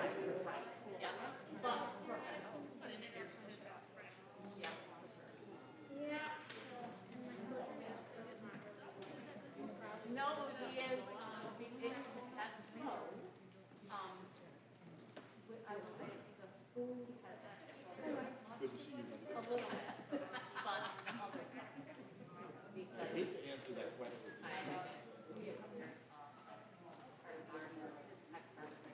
Yeah, but, yeah. No, he is, he did the test slow. I will say the food has that Good to see you. a little bit, but other stuff. I hate to answer that question. I know that we have our gardener, his ex-gardener.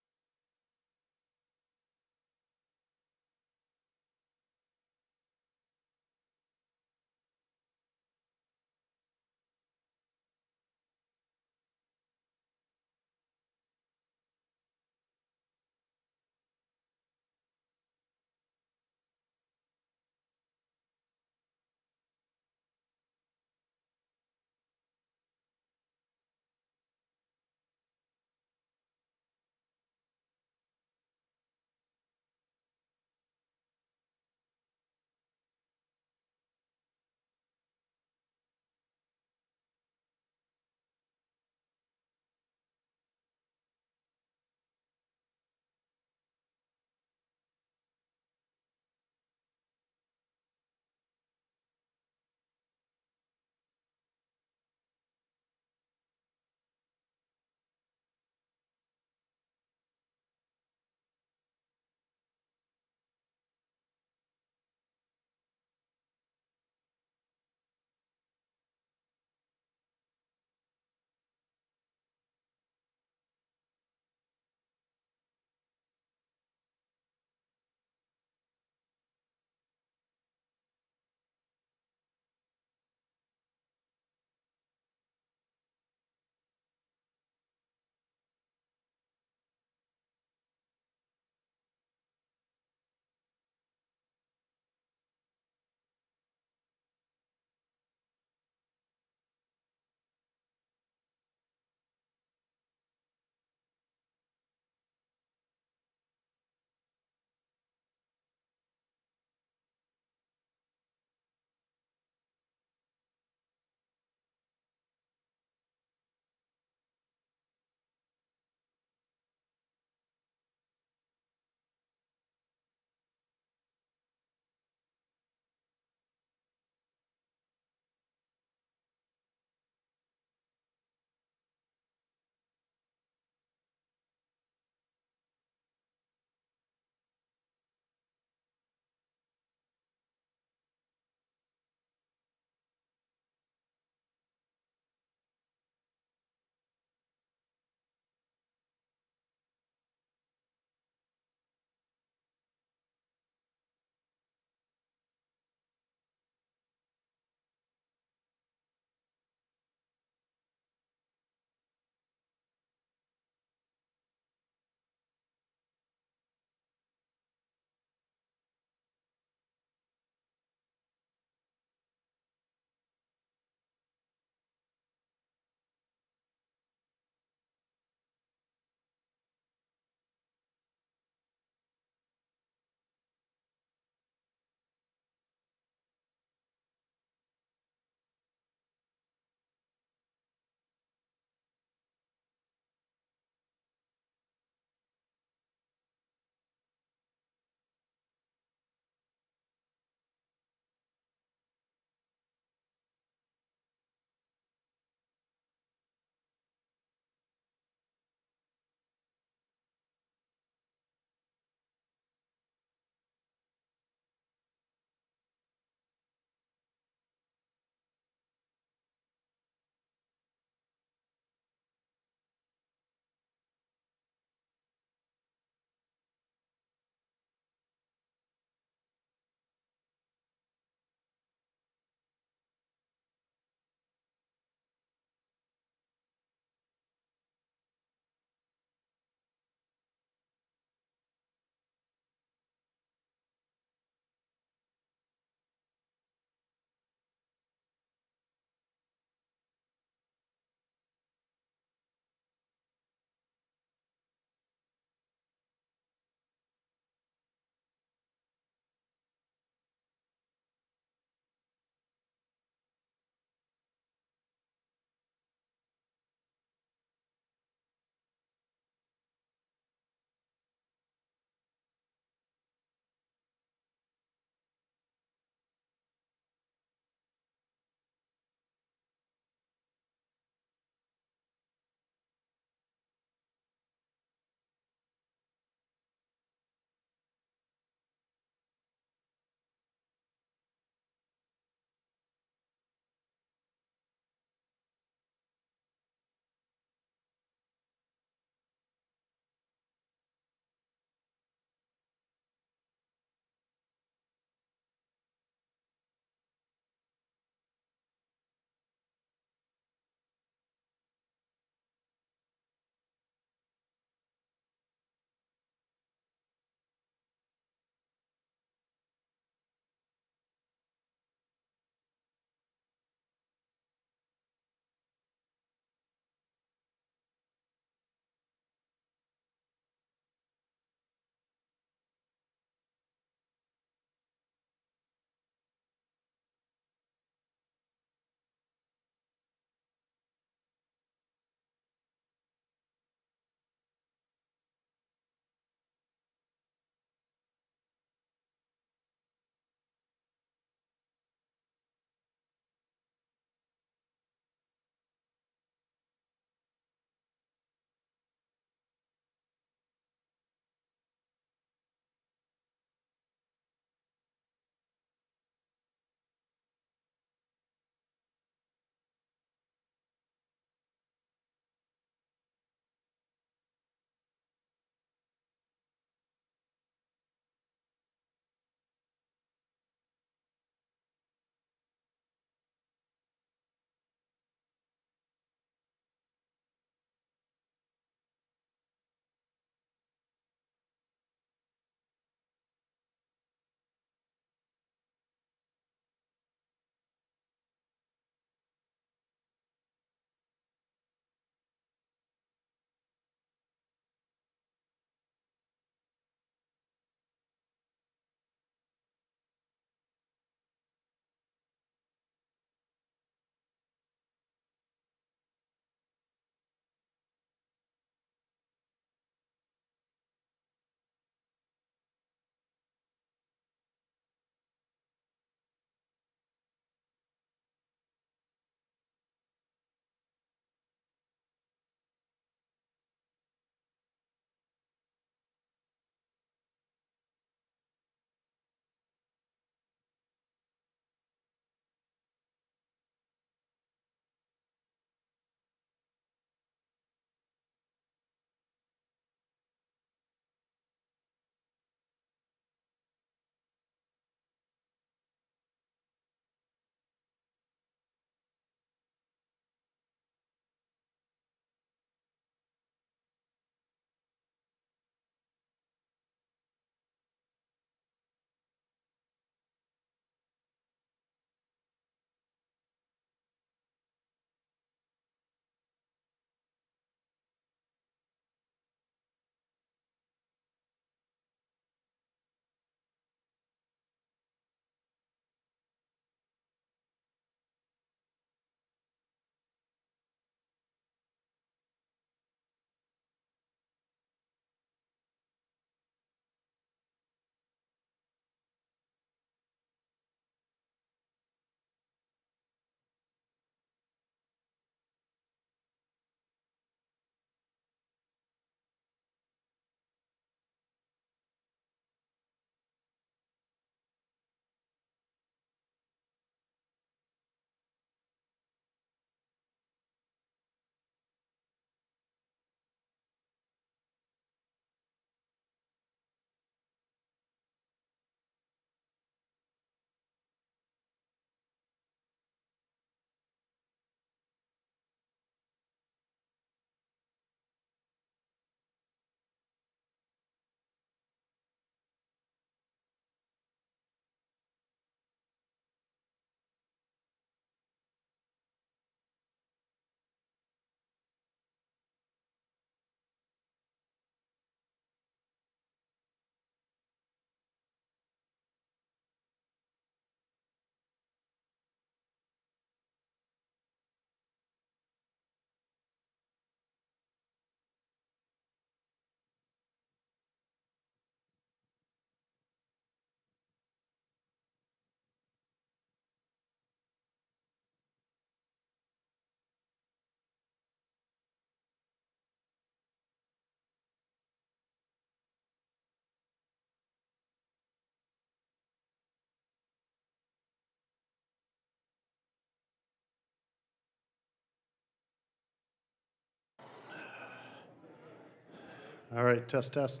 All right, test, test.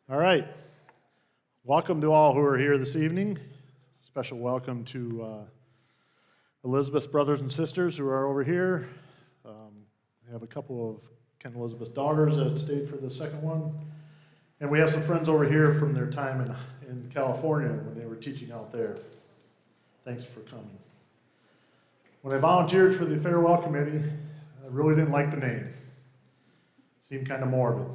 All right. Welcome to all who are here this evening. Special welcome to Elizabeth's brothers and sisters who are over here. We have a couple of Ken and Elizabeth's daughters that stayed for the second one. And we have some friends over here from their time in California when they were teaching out there. Thanks for coming. When I volunteered for the farewell committee, I really didn't like the name. It seemed kind of morbid.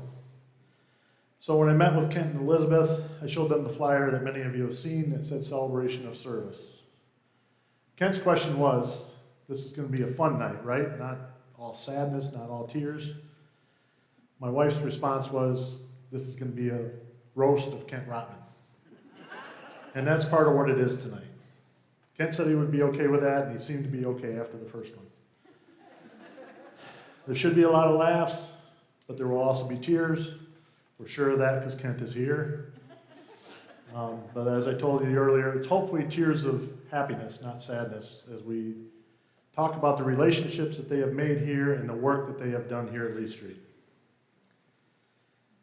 So when I met with Kent and Elizabeth, I showed them the flyer that many of you have seen that said Celebration of Service. Kent's question was, this is going to be a fun night, right? Not all sadness, not all tears. My wife's response was, this is going to be a roast of Kent Rotman. And that's part of what it is tonight. Kent said he would be okay with that, and he seemed to be okay after the first one. There should be a lot of laughs, but there will also be tears. We're sure of that because Kent is here. But as I told you earlier, it's hopefully tears of happiness, not sadness, as we talk about the relationships that they have made here and the work that they have done here at Lee Street.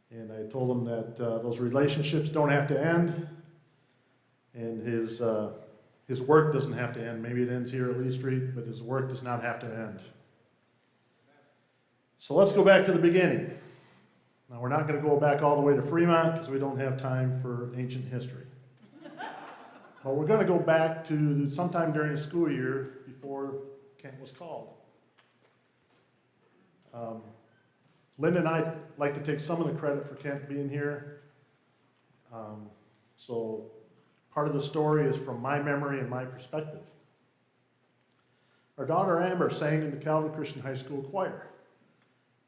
And I told them that those relationships don't have to end, and his work doesn't have to end. Maybe it ends here at Lee Street, but his work does not have to end. So let's go back to the beginning. Now, we're not going to go back all the way to Fremont because we don't have time for ancient history. But we're going to go back to sometime during the school year before Kent was called. Linda and I like to take some of the credit for Kent being here. So part of the story is from my memory and my perspective. Our daughter Amber sang in the Calvin Christian High School choir.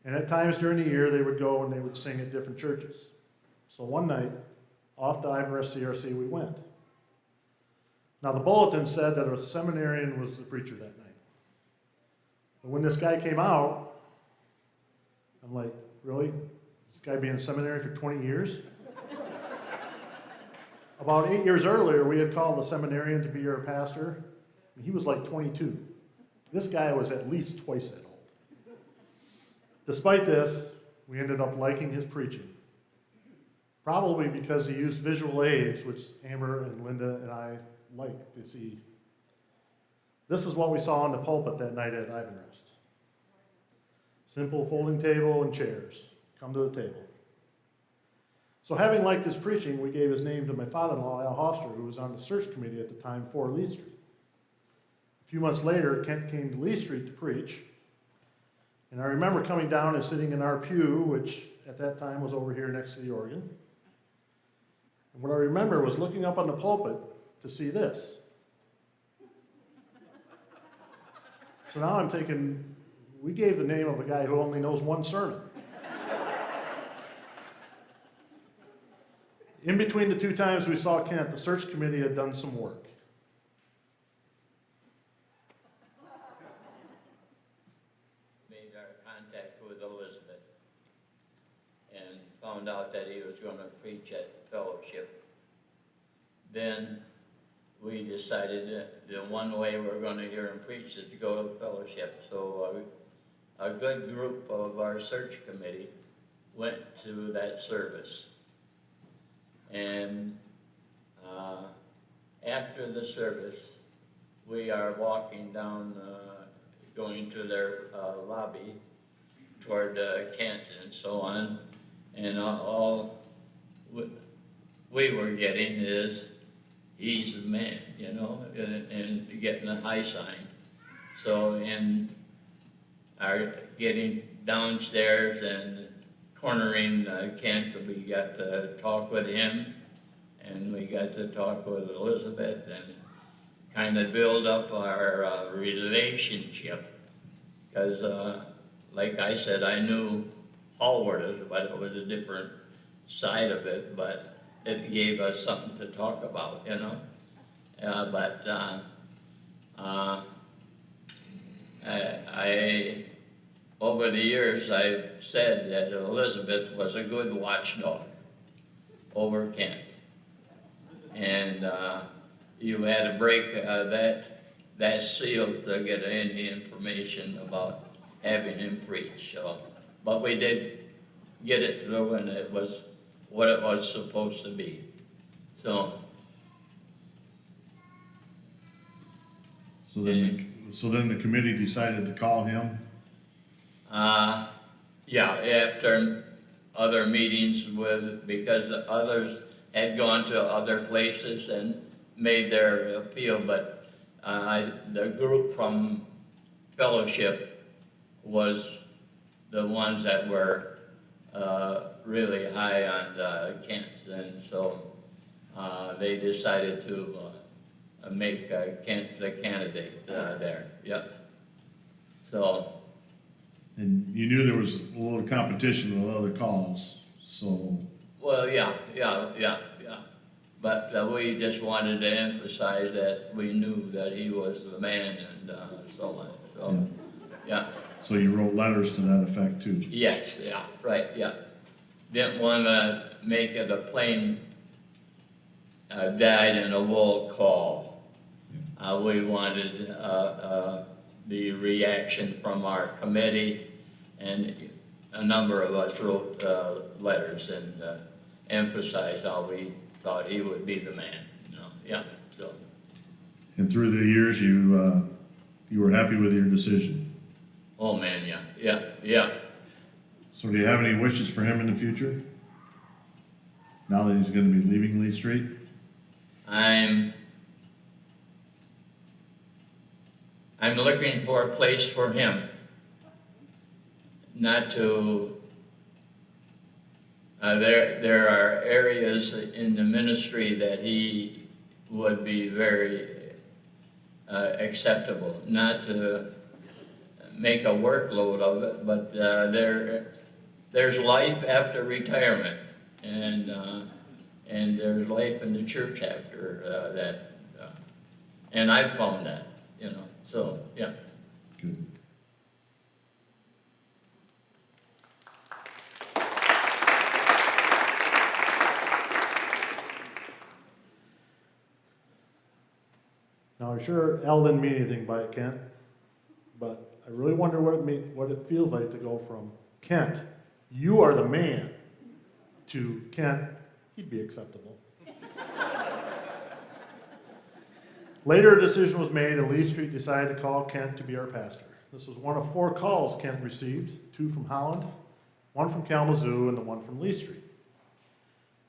And at times during the year, they would go and they would sing at different churches. So one night, off to Ivanrest CRC we went. Now the bulletin said that a seminarian was the preacher that night. And when this guy came out, I'm like, really? This guy been in seminary for 20 years? About 8 years earlier, we had called the seminarian to be our pastor, and he was like 22. This guy was at least twice that old. Despite this, we ended up liking his preaching. Probably because he used visual aids, which Amber and Linda and I like to see. This is what we saw on the pulpit that night at Ivanrest. Simple folding table and chairs. Come to the table. So having liked his preaching, we gave his name to my father-in-law, Al Hofster, who was on the search committee at the time for Lee Street. A few months later, Kent came to Lee Street to preach. And I remember coming down and sitting in our pew, which at that time was over here next to the organ. And what I remember was looking up on the pulpit to see this. So now I'm thinking, we gave the name of a guy who only knows one sermon. In between the two times we saw Kent, the search committee had done some work. Made our contact with Elizabeth and found out that he was going to preach at fellowship. Then we decided that the one way we're going to hear him preach is to go to fellowship. So a good group of our search committee went to that service. And after the service, we are walking down, going to their lobby toward Kent and so on. And all we were getting is, he's the man, you know, and getting the high sign. So in our getting downstairs and cornering Kent, we got to talk with him, and we got to talk with Elizabeth and kind of build up our relationship. Because, like I said, I knew Hallward, but it was a different side of it, but it gave us something to talk about, you know. I over the years, I've said that Elizabeth was a good watchdog over Kent. And you had to break that seal to get any information about having him preach. So, but we did get it through, and it was what it was supposed to be. So, So then the committee decided to call him? yeah, after other meetings because the others had gone to other places and made their appeal, but the group from fellowship was the ones that were really high on Kent, and so they decided to make Kent the candidate there. Yep. So. And you knew there was a little competition with other calls, so. Well, yeah. But we just wanted to emphasize that we knew that he was the man and so on. So, yeah. So you wrote letters to that effect too? Yes, yeah, right, yeah. Didn't want to make it a plain dyed-in-the-wool call. We wanted the reaction from our committee, and a number of us wrote letters and emphasized how we thought he would be the man, yeah, so. And through the years, you were happy with your decision? Oh, man, yeah. So do you have any wishes for him in the future? Now that he's gonna be leaving Lee Street? I'm looking for a place for him, not to, there are areas in the ministry that he would be very acceptable, not to make a workload of it, but there's life after retirement, and there's life in the church after that, and I've found that, so, yeah. Good. Now, I'm sure Al didn't mean anything by it, Kent, but I really wonder what it feels like to go from Kent, you are the man, to Kent, he'd be acceptable. Later, a decision was made, and Lee Street decided to call Kent to be our pastor. This was one of 4 calls Kent received, 2 from Holland, 1 from Kalamazoo, and the 1 from Lee Street.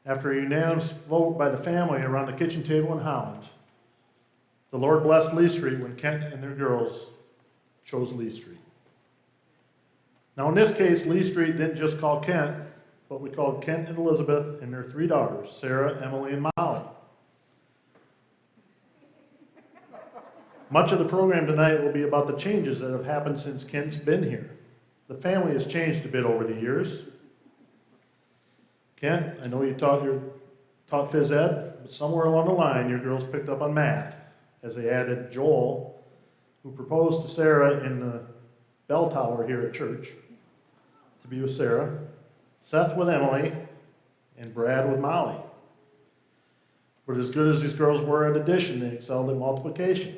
After a unanimous vote by the family around the kitchen table in Holland, the Lord blessed Lee Street when Kent and their girls chose Lee Street. Now, in this case, Lee Street didn't just call Kent, but we called Kent and Elizabeth and their 3 daughters, Sarah, Emily, and Molly. Much of the program tonight will be about the changes that have happened since Kent's been here. The family has changed a bit over the years. Kent, I know you taught phys ed, but somewhere along the line, your girls picked up on math, as they added Joel, who proposed to Sarah in the bell tower here at church, to be with Sarah, Seth with Emily, and Brad with Molly. But as good as these girls were at addition, they excelled at multiplication.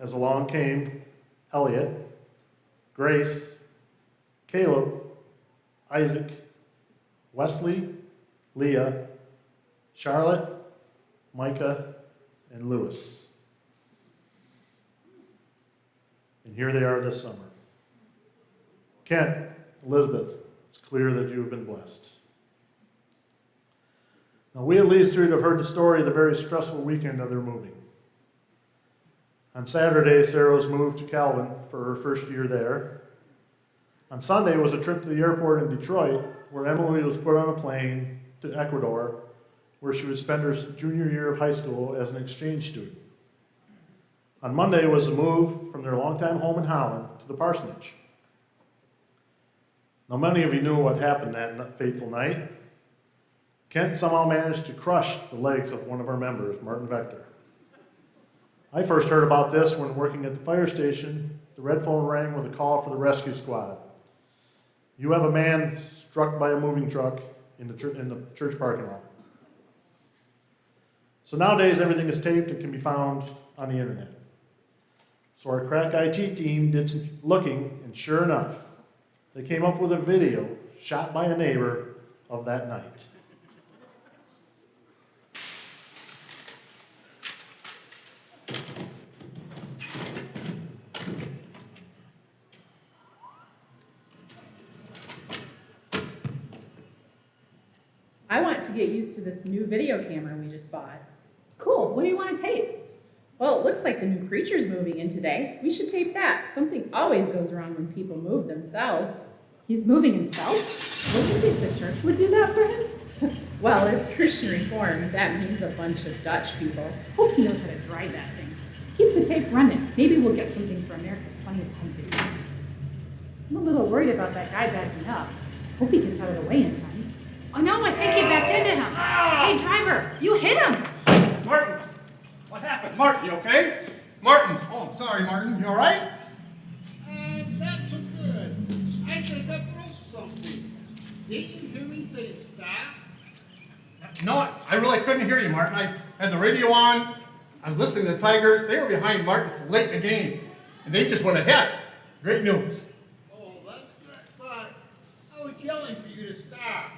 As along came Elliot, Grace, Caleb, Isaac, Wesley, Leah, Charlotte, Micah, and Lewis. And here they are this summer. Kent, Elizabeth, it's clear that you have been blessed. Now, we at Lee Street have heard the story of the very stressful weekend of their moving. On Saturday, Sarah was moved to Calvin for her first year there. On Sunday was a trip to the airport in Detroit, where Emily was put on a plane to Ecuador, where she would spend her junior year of high school as an exchange student. On Monday was a move from their longtime home in Holland to the parsonage. Now, many of you knew what happened that fateful night. Kent somehow managed to crush the legs of one of our members, Martin Vector. I first heard about this when working at the fire station. The red phone rang with a call for the rescue squad. You have a man struck by a moving truck in the church parking lot. So nowadays, everything is taped and can be found on the internet. So our crack IT team did some looking, and sure enough, they came up with a video shot by a neighbor of that night. I want to get used to this new video camera we just bought. Cool, what do you want to tape? Well, it looks like the new Preacher's moving in today. We should tape that. Something always goes wrong when people move themselves. He's moving himself? What do you think the church would do that for him? Well, it's Christian Reform. That means a bunch of Dutch people. Hope he knows how to drive that thing. Keep the tape running. Maybe we'll get something for America's Funniest Home Videos. I'm a little worried about that guy backing up. Hope he gets out of the way in time. Oh no, I think he backed into him. Hey, driver, you hit him. Martin, what happened? Martin, you okay? Martin. Oh, I'm sorry, Martin. You all right? Not so good. I think I broke something. Didn't you hear me say stop? No, I really couldn't hear you, Martin. I had the radio on. I was listening to the Tigers. They were behind Martin. It's late in the game. And they just went ahead. Great news. Oh, that's good. But I was yelling for you to stop.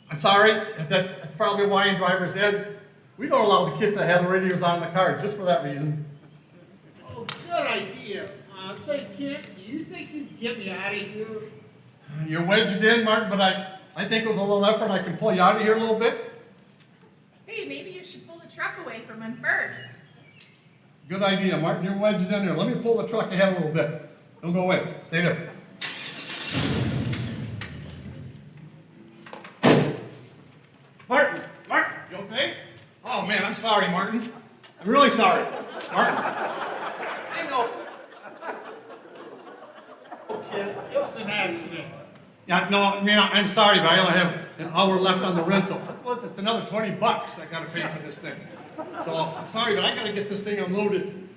I'm sorry. That's probably why in driver's ed, we don't allow the kids that have the radios on in the car just for that reason. Oh, good idea. Say, Kent, do you think you can get me out of here? You're wedged in, Martin, but I think with a little effort I can pull you out of here a little bit. Hey, maybe you should pull the truck away from him first. Good idea, Martin. You're wedged in there. Let me pull the truck ahead a little bit. Don't go away. Stay there. Martin! Martin! You okay? Oh, man, I'm sorry, Martin. I'm really sorry. Martin. I know. Okay, it was an accident. Yeah, no, I mean, I'm sorry, but I only have an hour left on the rental. It's another $20 I gotta pay for this thing. So, I'm sorry, but I gotta get this thing unloaded.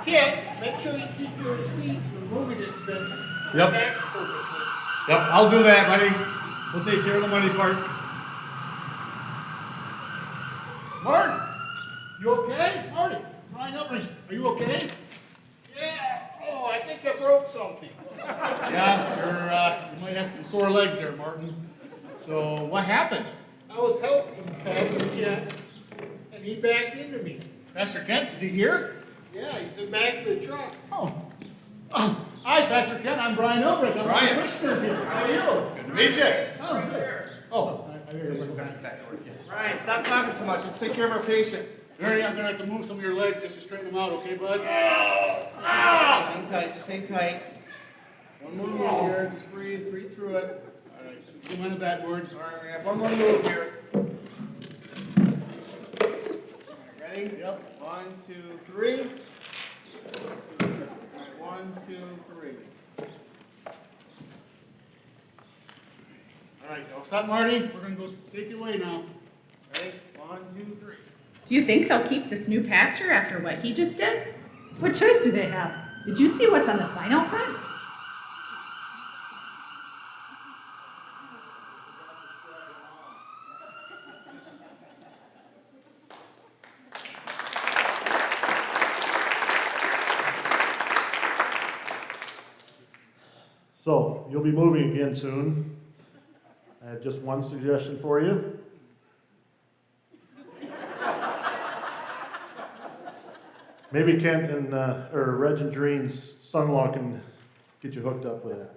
Kent, make sure you keep your receipts for moving expenses. Yep. Tax purposes. Yep, I'll do that, buddy. We'll take care of the money part. Martin, you okay? Marty, Brian Upridge, are you okay? Yeah. Oh, I think I broke something. Yeah, you might have some sore legs there, Martin. So what happened? I was helping Pastor Kent, and he backed into me. Pastor Kent, is he here? Yeah, he's in back of the truck. Oh. Hi, Pastor Kent. I'm Brian Elbrick. I'm Brian. one of the commissioners here. How are you? Good to meet you. Oh, good. Oh, I hear you. Ryan, stop talking so much. Let's take care of our patient. Mary, I'm gonna have to move some of your legs just to straighten them out, okay, bud? Hang tight, just hang tight. One more move here. Just breathe through it. All right. Let's go on the backboard. All right, we have one more move here. All right, ready? Yep. 1, 2, 3. All right, 1, 2, 3. All right, all set, Marty? We're gonna go take you away now. Ready? 1, 2, 3. Do you think they'll keep this new pastor after what he just did? What choice do they have? Did you see what's on the sign out front? So, you'll be moving again soon. I have just one suggestion for you. Maybe Kent and, or Reg and Doreen's son-in-law can get you hooked up with that.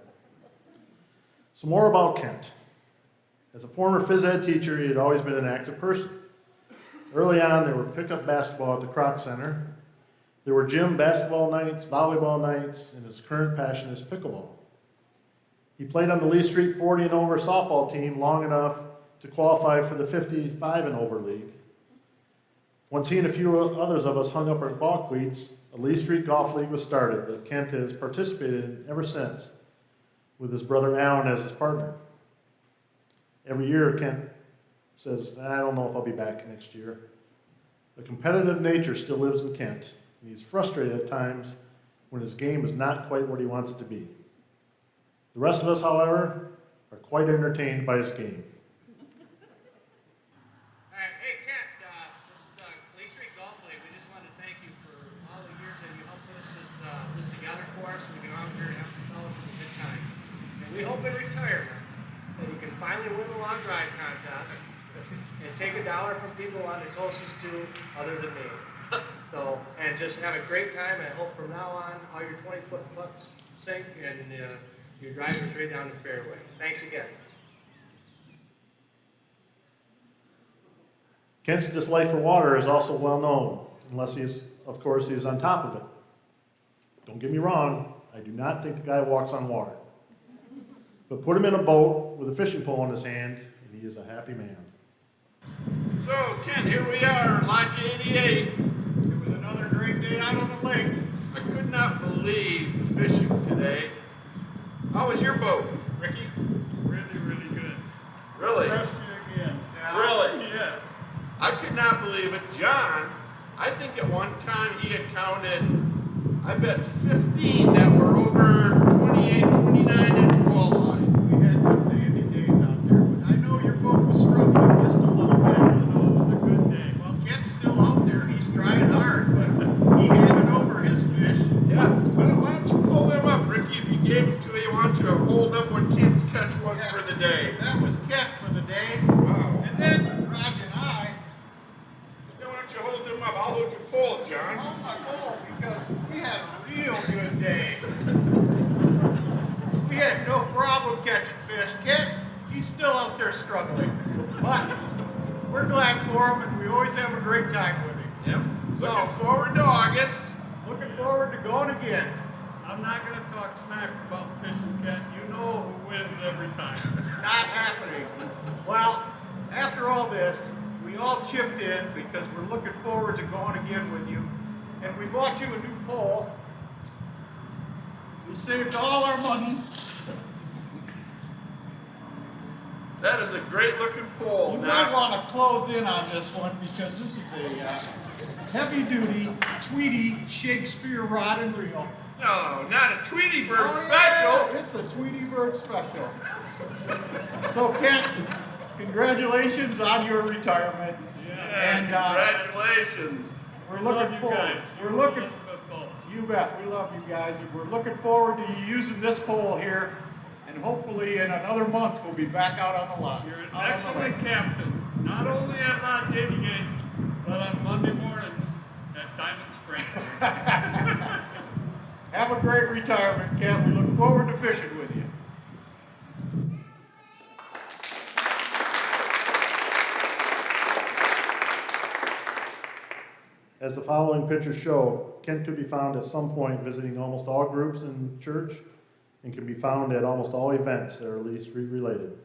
Some more about Kent. As a former phys ed teacher, he had always been an active person. Early on, there were pickup basketball at the Croc Center. There were gym basketball nights, volleyball nights, and his current passion is pickleball. He played on the Lee Street 40 and over softball team long enough to qualify for the 55 and over league. Once he and a few others of us hung up our ball cleats, a Lee Street Golf League was started that Kent has participated in ever since, with his brother Alan as his partner. Every year, Kent says, I don't know if I'll be back next year. The competitive nature still lives in Kent, and he's frustrated at times when his game is not quite what he wants it to be. The rest of us, however, are quite entertained by his game. Hey, Kent, this is Lee Street Golf League. We just wanted to thank you for all the years that you helped put this together for us. We get out here and have some fellas have a good time. And we hope in retirement that you can finally win the long drive contest and take $1 from people on the closest to other than me. So, and just have a great time. I hope from now on all your 20-foot putts sink and your drivers straight down the fairway. Thanks again. Kent's dislike for water is also well known, unless he's, of course, he's on top of it. Don't get me wrong, I do not think the guy walks on water. But put him in a boat with a fishing pole in his hand, and he is a happy man. So, Ken, here we are, Lodge 88. It was another great day out on the lake. I could not believe the fishing today. How was your boat, Ricky? Really, really good. Really? Trust you again. Really? Yes. I could not believe it. John, I think at one time he had counted, I bet 15 that were over 28, 29-inch walleye. We had some dandy days out there, but I know your boat was struggling just a little bit. No, it was a good day. Well, Kent's still out there. He's trying hard, but he handed over his fish. Yeah, but why don't you pull them up, Ricky? If you gave them to you, why don't you hold up what Kent's catch was for the day? That was Kent for the day. Wow. And then Raj and I, Then why don't you hold them up? I'll hold your pole, John. on my boat, because we had a real good day. We had no problem catching fish. Kent, he's still out there struggling. But we're glad for him, and we always have a great time with him. Yep. So- Looking forward to August. Looking forward to going again. I'm not going to talk smack about fishing, Ken. You know who wins every time. Not happening. Well, after all this, we all chipped in because we're looking forward to going again with you. And we bought you a new pole. We saved all our money. That is a great looking pole. You Now, might want to close in on this one because this is a heavy-duty Tweety Shakespeare rod and reel. no, not a Tweety Bird Oh, special. yeah, it's a Tweety Bird special. So Kent, congratulations on your retirement. And Congratulations. we're Love looking you forward. guys. We're You looking. love football. You bet. We love you guys, and we're looking forward to you using this pole here. And hopefully, in another month, we'll be back out on the lot. You're an out on the excellent lake. captain, not only at Lodge 88, but on Monday mornings at Diamond Springs. Have a great retirement, Kent. We look forward to fishing with you. As the following pictures show, Kent could be found at some point visiting almost all groups in church and can be found at almost all events that are Lee Street related.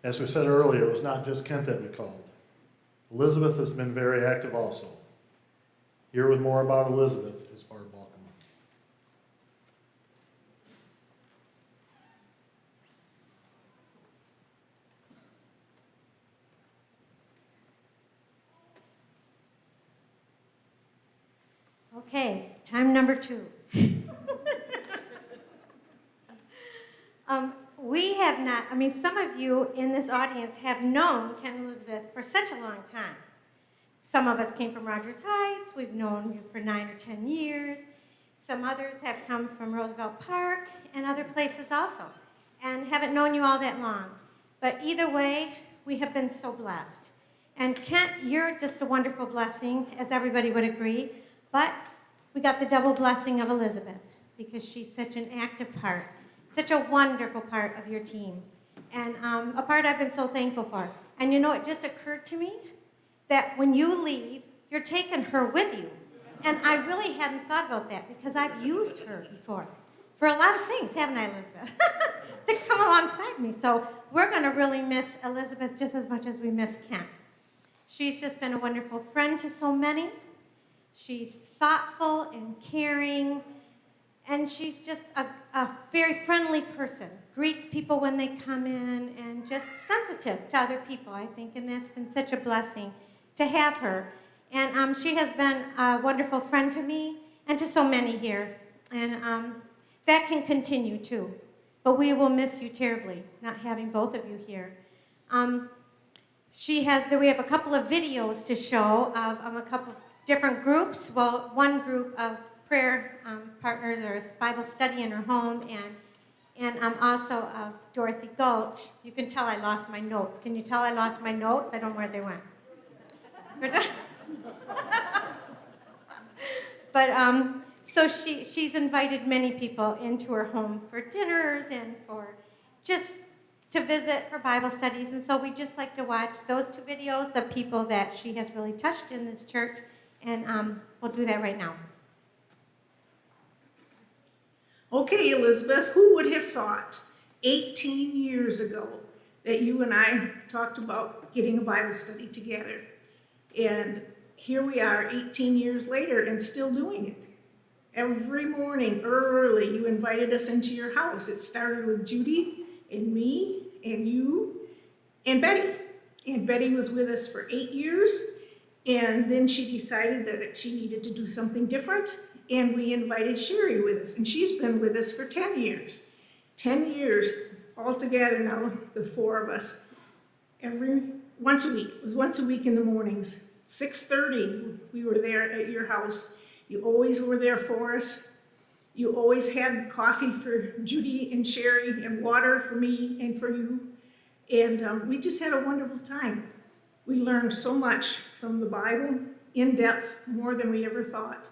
As we said earlier, it was not just Kent that we called. Elizabeth has been very active also. Here with more about Elizabeth is Barb Balkman. Okay, time number 2. We have not, some of you in this audience have known Ken and Elizabeth for such a long time. Some of us came from Rogers Heights. We've known you for 9 or 10 years. Some others have come from Roosevelt Park and other places also, and haven't known you all that long. But either way, we have been so blessed. And Kent, you're just a wonderful blessing, as everybody would agree. But we got the double blessing of Elizabeth, because she's such an active part, such a wonderful part of your team, and a part I've been so thankful for. And you know, it just occurred to me that when you leave, you're taking her with you. And I really hadn't thought about that, because I've used her before for a lot of things, haven't I, Elizabeth? To come alongside me. So we're going to really miss Elizabeth just as much as we miss Kent. She's just been a wonderful friend to so many. She's thoughtful and caring, and she's just a very friendly person. Greets people when they come in, and just sensitive to other people, I think, and that's been such a blessing to have her. And she has been a wonderful friend to me and to so many here, and that can continue too. But we will miss you terribly, not having both of you here. We have a couple of videos to show of a couple different groups. Well, one group of prayer partners or Bible study in her home, and also of Dorothy Gulch. You can tell I lost my notes. Can you tell I lost my notes? I don't know where they went. But so she's invited many people into her home for dinners and for just to visit for Bible studies. And so we just like to watch those 2 videos of people that she has really touched in this church. And we'll do that right now. Okay, Elizabeth, who would have thought 18 years ago that you and I talked about getting a Bible study together? And here we are 18 years later and still doing it. Every morning early, you invited us into your house. It started with Judy and me and you and Betty. And Betty was with us for 8 years. And then she decided that she needed to do something different, and we invited Sherry with us, and she's been with us for 10 years. 10 years all together now, the 4 of us, once a week. It was once a week in the mornings. 6:30, we were there at your house. You always were there for us. You always had coffee for Judy and Sherry and water for me and for you. And we just had a wonderful time. We learned so much from the Bible, in depth, more than we ever thought.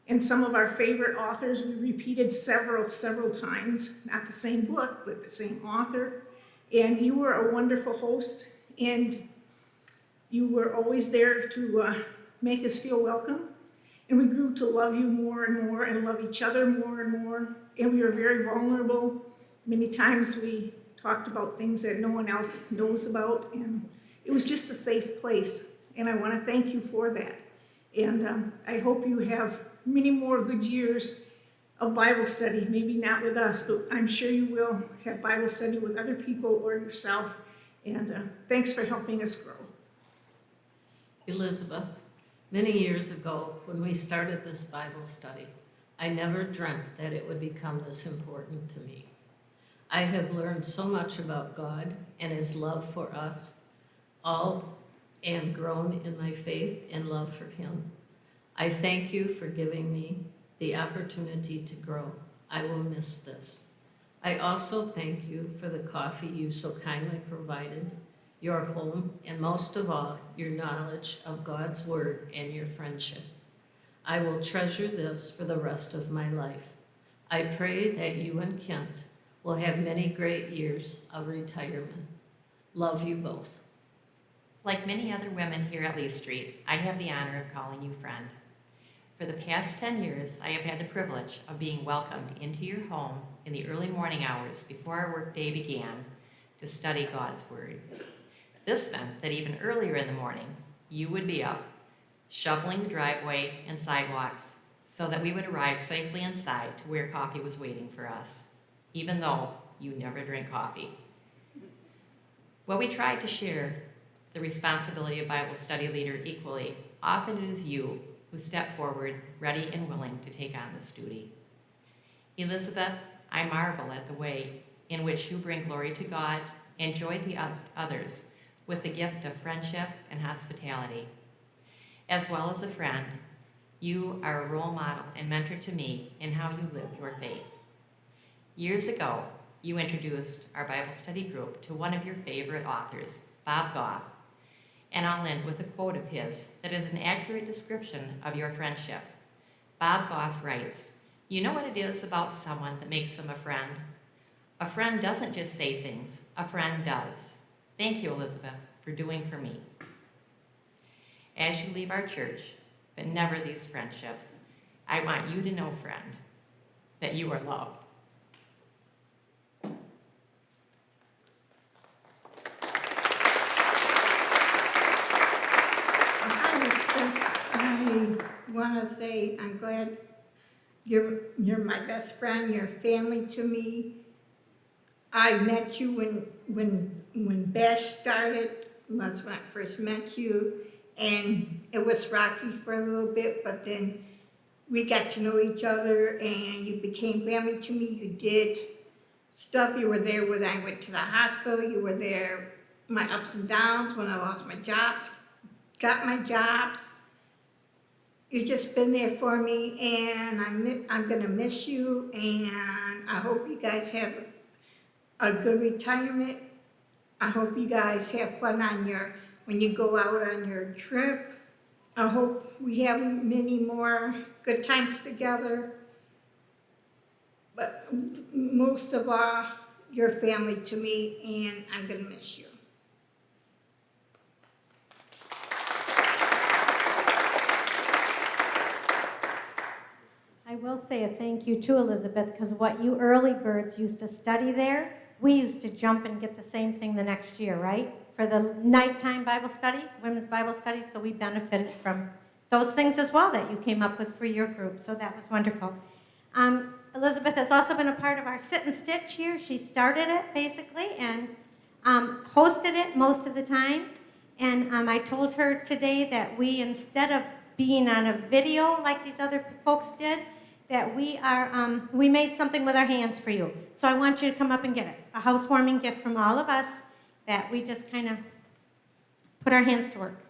And some of our favorite authors we repeated several times, not the same book, but the same author. And you were a wonderful host, and you were always there to make us feel welcome. And we grew to love you more and more and love each other more and more. And we were very vulnerable. Many times we talked about things that no one else knows about, and it was just a safe place, and I want to thank you for that. And I hope you have many more good years of Bible study, maybe not with us, but I'm sure you will have Bible study with other people or yourself. And thanks for helping us grow. Elizabeth, many years ago when we started this Bible study, I never dreamt that it would become this important to me. I have learned so much about God and His love for us all, and grown in my faith and love for Him. I thank you for giving me the opportunity to grow. I will miss this. I also thank you for the coffee you so kindly provided, your home, and most of all, your knowledge of God's Word and your friendship. I will treasure this for the rest of my life. I pray that you and Kent will have many great years of retirement. Love you both. Like many other women here at Lee Street, I have the honor of calling you friend. For the past 10 years, I have had the privilege of being welcomed into your home in the early morning hours before our workday began to study God's Word. This meant that even earlier in the morning, you would be up, shoveling the driveway and sidewalks so that we would arrive safely inside to where coffee was waiting for us, even though you never drink coffee. While we tried to share the responsibility of Bible study leader equally, often it is you who step forward ready and willing to take on this duty. Elizabeth, I marvel at the way in which you bring glory to God and joy to others with the gift of friendship and hospitality. As well as a friend, you are a role model and mentor to me in how you live your faith. Years ago, you introduced our Bible study group to one of your favorite authors, Bob Goff, and I'll end with a quote of his that is an accurate description of your friendship. Bob Goff writes, "You know what it is about someone that makes them a friend? A friend doesn't just say things, a friend does. Thank you, Elizabeth, for doing for me." As you leave our church, but never these friendships, I want you to know, friend, that you are loved. I want to say I'm glad you're my best friend, you're family to me. I met you when Bash started. That's when I first met you, and it was rocky for a little bit, but then we got to know each other, and you became family to me. You did stuff. You were there when I went to the hospital. You were there my ups and downs when I lost my jobs, got my jobs. You've just been there for me, and I'm gonna miss you, and I hope you guys have a good retirement. I hope you guys have fun when you go out on your trip. I hope we have many more good times together. But most of all, you're family to me, and I'm gonna miss you. I will say a thank you to Elizabeth, because what you early birds used to study there, we used to jump and get the same thing the next year, right? For the nighttime Bible study, women's Bible study, so we benefited from those things as well that you came up with for your group, so that was wonderful. Elizabeth has also been a part of our Sit and Stitch here. She started it, basically, and hosted it most of the time. And I told her today that we, instead of being on a video like these other folks did, that we made something with our hands for you. So I want you to come up and get it. A housewarming gift from all of us that we just kind of put our hands to work.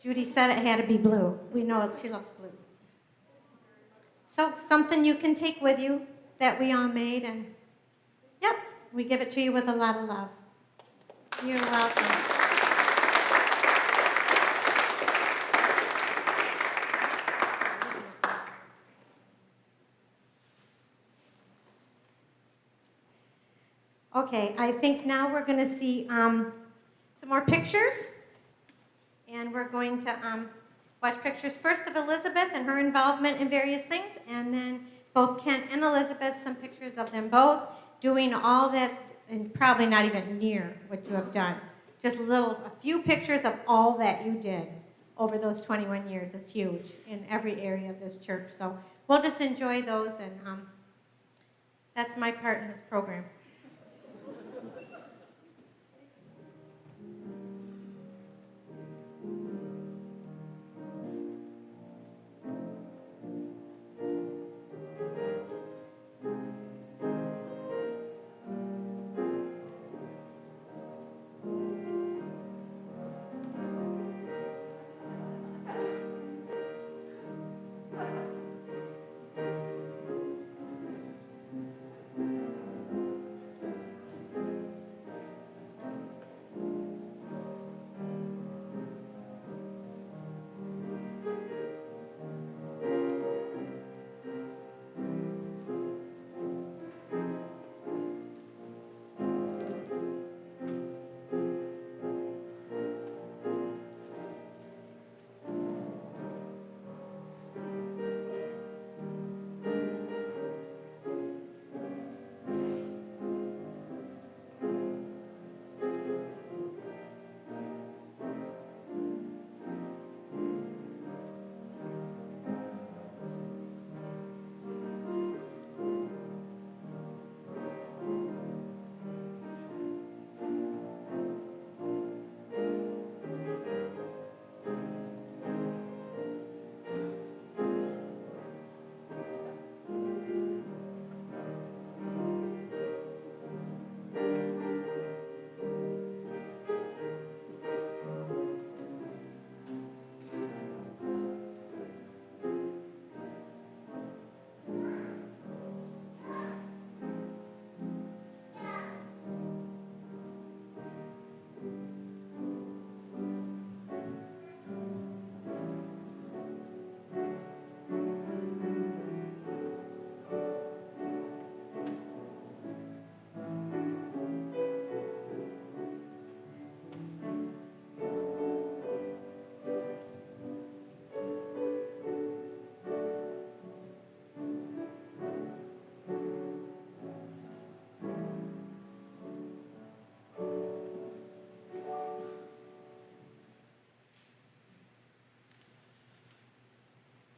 Judy said it had to be blue. We know she loves blue. So something you can take with you that we all made, and yep, we give it to you with a lot of love. You're welcome. Okay, I think now we're going to see some more pictures. And we're going to watch pictures first of Elizabeth and her involvement in various things, and then both Kent and Elizabeth, some pictures of them both doing all that, and probably not even near what you have done. Just a few pictures of all that you did over those 21 years is huge in every area of this church. So we'll just enjoy those, and that's my part in this program.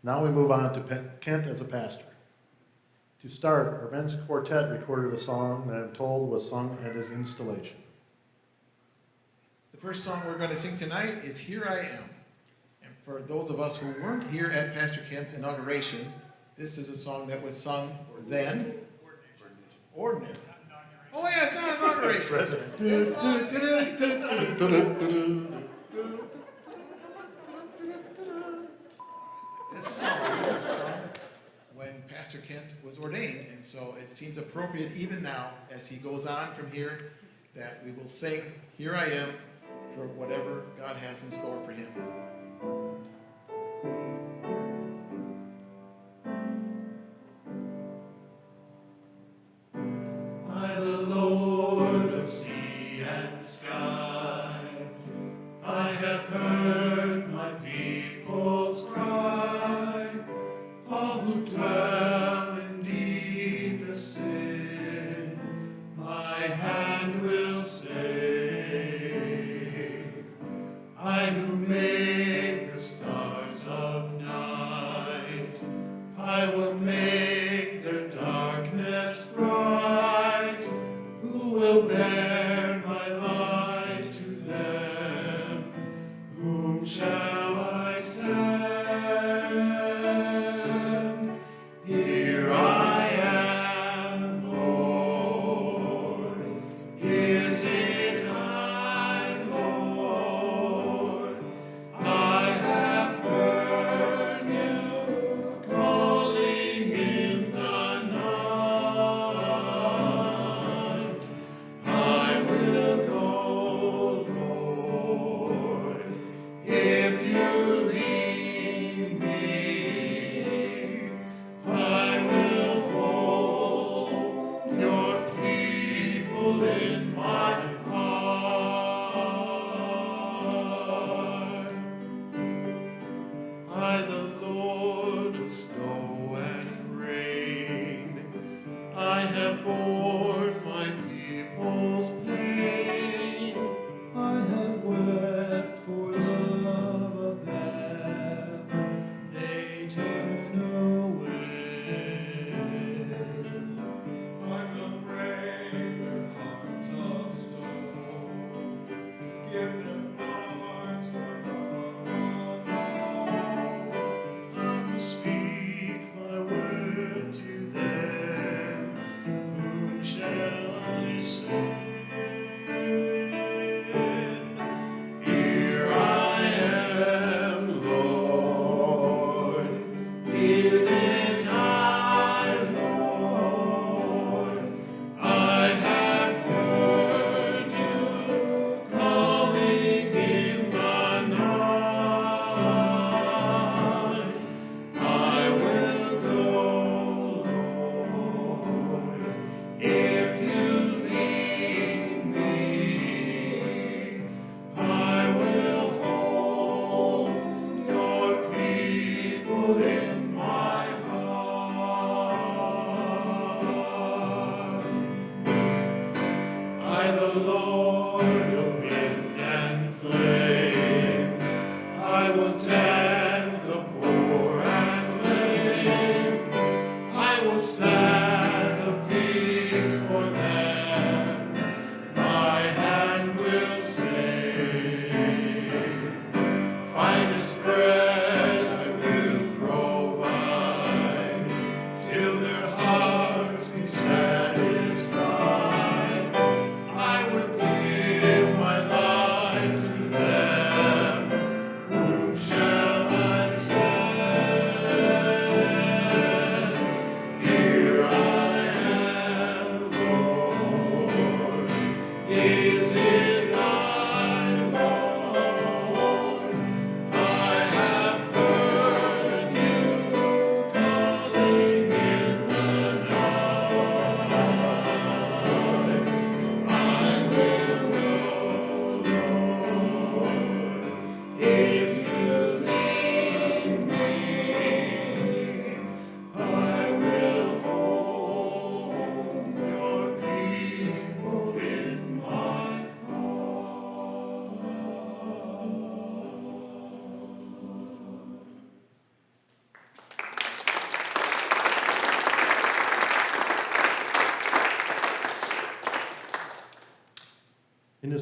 Now we move on to Kent as a pastor. To start, our men's quartet recorded a song that I'm told was sung at his installation. The first song we're going to sing tonight is Here I Am. And for those of us who weren't here at Pastor Kent's inauguration, this is a song that was sung then. Ordinary. Oh yeah, it's not inauguration. This song was sung when Pastor Kent was ordained, and so it seems appropriate even now as he goes on from here that we will sing Here I Am for whatever God has in store for him. I, the Lord of sea and sky, I have heard my people's cry, all who dwell in deepest sin, my hand will save. I who made the stars of night, I will make their darkness bright. Who will bear my light to them? Whom shall I send? Here I am, Lord. Is it I, Lord? I have heard you calling in the night. I will go, Lord, if you lead me. I will hold your people in my heart. I, the Lord of snow and rain, I have borne my people's pain. I have wept for love of them. They turn away. I will break their hearts of stone. Give them hearts for love. I will speak my word to them. Whom shall I send? Here I am, Lord. Is it I, Lord? I have heard you calling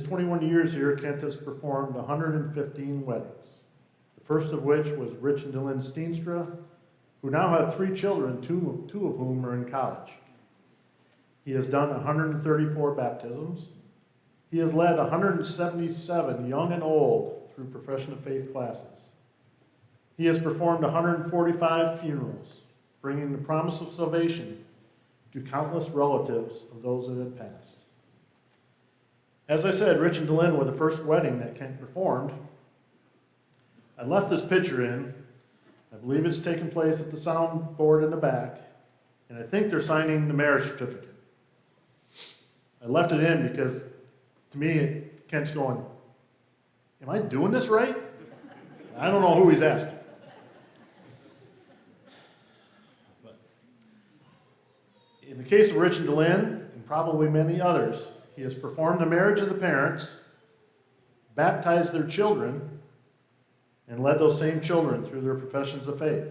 21 years here, Kent has performed 115 weddings, the first of which was Rich and Dylan Steenstra, who now have 3 children, two of whom are in college. He has done 134 baptisms. He has led 177 young and old through profession of faith classes. He has performed 145 funerals, bringing the promise of salvation to countless relatives of those that had passed. As I said, Rich and Dylan were the first wedding that Kent performed. I left this picture in. I believe it's taking place at the soundboard in the back, and I think they're signing the marriage certificate. I left it in because, to me, Kent's going, am I doing this right? I don't know who he's asking. But in the case of Rich and Dylan, and probably many others, he has performed the marriage of the parents, baptized their children, and led those same children through their professions of faith.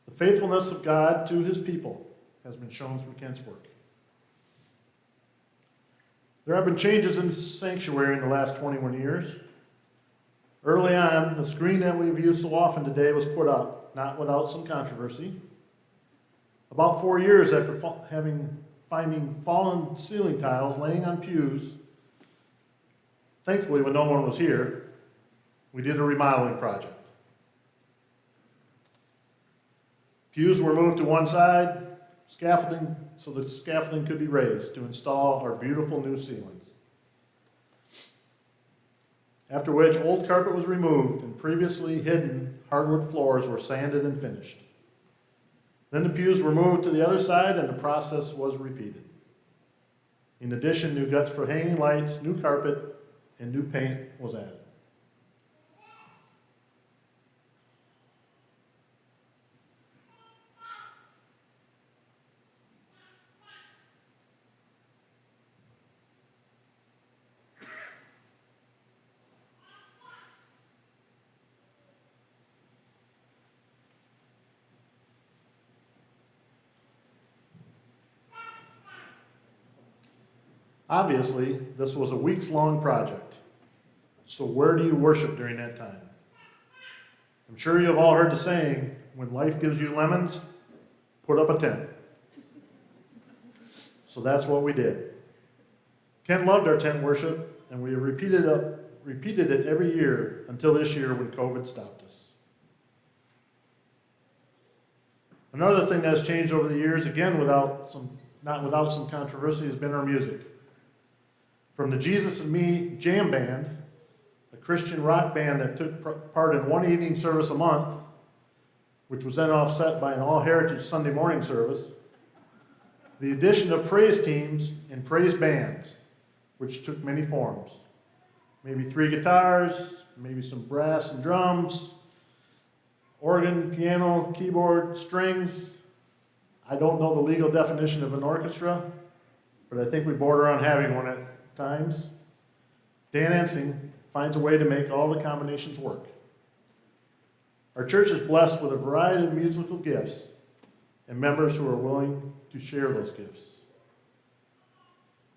The faithfulness of God to his people has been shown through Kent's work. There have been changes in the sanctuary in the last 21 years. Early on, the screen that we've used so often today was put up, not without some controversy. About 4 years after finding fallen ceiling tiles laying on pews, thankfully when no one was here, we did a remodeling project. Pews were moved to one side, scaffolding, so the scaffolding could be raised to install our beautiful new ceilings. After which, old carpet was removed and previously hidden hardwood floors were sanded and finished. Then the pews were moved to the other side and the process was repeated. In addition, new guts for hanging lights, new carpet, and new paint was added. Obviously, this was a weeks-long project. So where do you worship during that time? I'm sure you have all heard the saying, when life gives you lemons, put up a tent. So that's what we did. Ken loved our tent worship, and we repeated it every year until this year when COVID stopped us. Another thing that's changed over the years, again not without some controversy, has been our music. From the Jesus and Me Jam Band, a Christian rock band that took part in one evening service a month, which was then offset by an all-heritage Sunday morning service, the addition of praise teams and praise bands, which took many forms. Maybe 3 guitars, maybe some brass and drums, organ, piano, keyboard, strings. I don't know the legal definition of an orchestra, but I think we border on having one at times. Dan Ensing finds a way to make all the combinations work. Our church is blessed with a variety of musical gifts and members who are willing to share those gifts.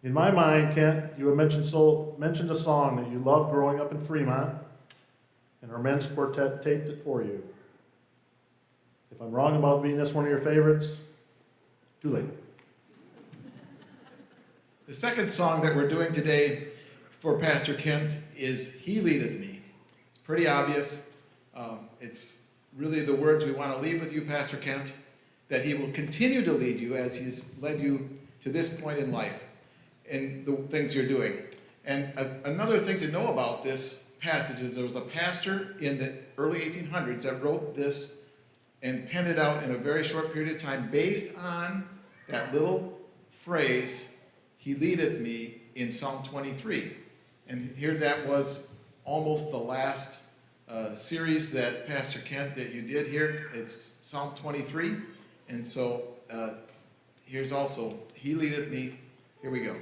In my mind, Kent, you have mentioned a song that you loved growing up in Fremont, and our men's quartet taped it for you. If I'm wrong about being this one of your favorites, too late. The second song that we're doing today for Pastor Kent is He Leadeth Me. It's pretty obvious. It's really the words we want to leave with you, Pastor Kent, that he will continue to lead you as he's led you to this point in life and the things you're doing. And another thing to know about this passage is there was a pastor in the early 1800s that wrote this and penned it out in a very short period of time based on that little phrase, He leadeth me, in Psalm 23. And here that was almost the last series that Pastor Kent, that you did here. It's Psalm 23. And so here's also, He leadeth me. Here we go.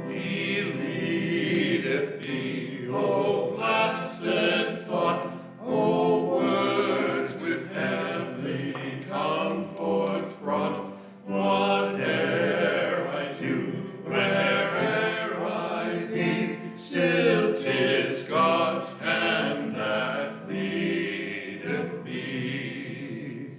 He leadeth me, O blessed thought, O words with heavenly comfort from Whate'er I do, where'er I be, still 'tis God's hand that leadeth me.